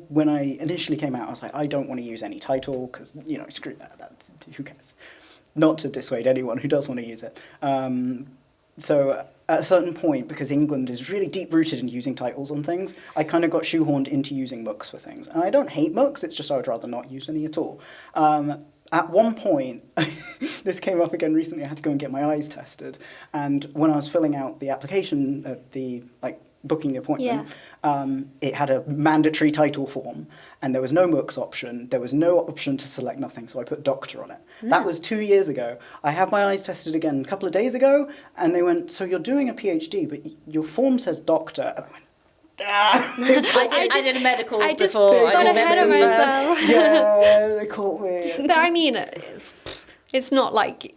when I initially came out, I was like, I don't want to use any title, because, you know, screw that, who cares? Not to dissuade anyone who does want to use it. So at a certain point, because England is really deep-rooted in using titles on things, I kind of got shoehorned into using MOOCs for things. And I don't hate MOOCs, it's just I would rather not use any at all. At one point, this came up again recently, I had to go and get my eyes tested. And when I was filling out the application, booking the appointment, it had a mandatory title form, and there was no MOOCs option. There was no option to select nothing, so I put doctor on it. That was 2 years ago. I had my eyes tested again a couple of days ago, and they went, so you're doing a PhD, but your form says doctor. And I went, I did a medical before. I just got ahead of myself. yeah, they caught me. But I mean, it's not like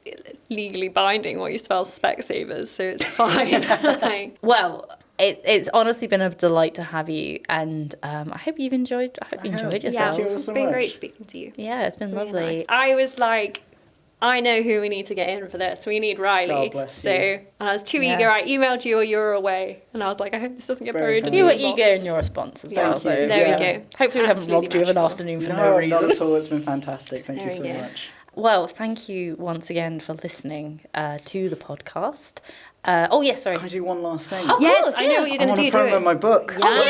legally binding what you spell Specsavers, so it's fine. Like, Well, it's honestly been a delight to have you, and I hope you've enjoyed. I hope you enjoyed yeah, yourself. Thank you it's so been much. great speaking to you. Yeah, it's been Really lovely. nice. I was like, I know who we need to get in for this. We need Riley. Oh, bless so, you. and I was too Yeah. eager. I emailed you or you were away. And I was like, I hope this doesn't get Very buried in kind. the You were inbox. eager in your response as Yeah. well. So Thank you. There Yeah. we go. hopefully we haven't Absolutely robbed you of an magical. afternoon for no No, reason. not at all. It's been fantastic. Thank you There so we go. much. Well, thank you once again for listening to the podcast. Oh, yes, sorry. Can I do one last thing? Oh, Yes, course, I know yeah. what you're I going want to to do. promote my book. Oh,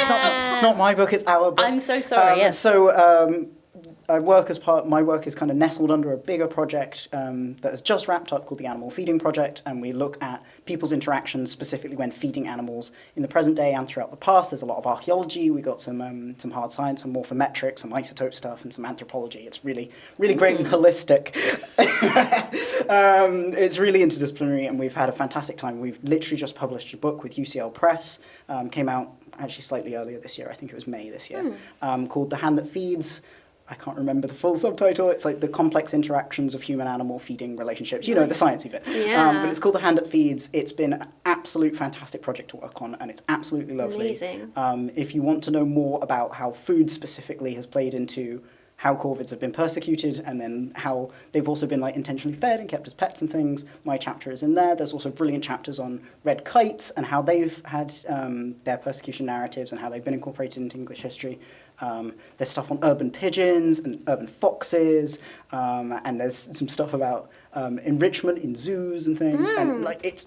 It's not my book, it's our book. I'm so sorry, yes. So I work as my work is kind of nestled under a bigger project that has just wrapped up called the Animal Feeding Project, and we look at people's interactions specifically when feeding animals in the present day and throughout the past. There's a lot of archaeology, we got some hard science, some morphometrics, some isotope stuff, and some anthropology. It's really, really great and holistic. It's really interdisciplinary, and we've had a fantastic time. We've literally just published a book with UCL Press, came out actually slightly earlier this year, I think it was May this year, called The Hand That Feeds. I can't remember the full subtitle. It's like the complex interactions of human-animal feeding relationships. You know, the sciencey bit. Yeah. But it's called The Hand That Feeds. It's been an absolute fantastic project to work on, and it's absolutely lovely. Amazing. If you want to know more about how food specifically has played into how corvids have been persecuted, and then how they've also been like intentionally fed and kept as pets and things, my chapter is in there. There's also brilliant chapters on red kites and how they've had their persecution narratives and how they've been incorporated into English history. There's stuff on urban pigeons and urban foxes, and there's some stuff about enrichment in zoos and things. And like it's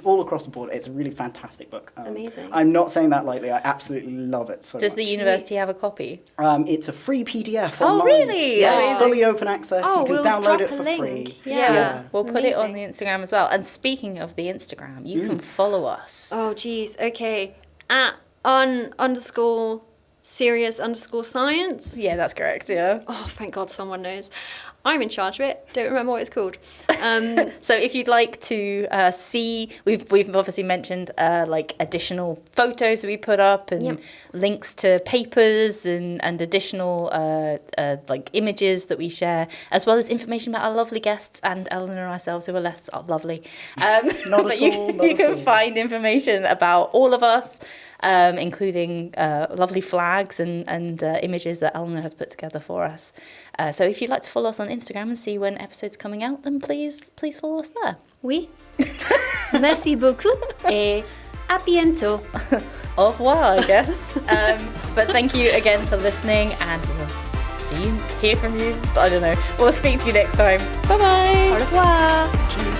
all across the board. It's a really fantastic book. Amazing. I'm not saying that lightly. I absolutely love it so Does much. the university have a copy? It's a free PDF Oh, online. really? Yeah, Amazing. it's fully open access. Oh, you can we'll download drop it a for link. free. Yeah. We'll put it on the Amazing. Instagram as well. And speaking of the Instagram, you can follow us. Oh, geez. Okay. At _serious_science. Yeah, that's correct, yeah. Oh, thank God someone knows. I'm in charge of it. Don't remember what it's called. So if you'd like to see, we've obviously mentioned like additional photos that we put up and Yep. links to papers and additional like images that we share, as well as information about our lovely guests and Eleanor and ourselves who are less lovely. Not but at you, all, not you at can all. find information about all of us, including lovely flags and images that Eleanor has put together for us. So if you'd like to follow us on Instagram and see when episodes are coming out, then please follow us there. Oui. Merci beaucoup et à bientôt. Au revoir, I guess. But thank you again for listening, and we'll hear from you. I don't know. We'll speak to you next time. Bye bye. Au revoir. Cheers.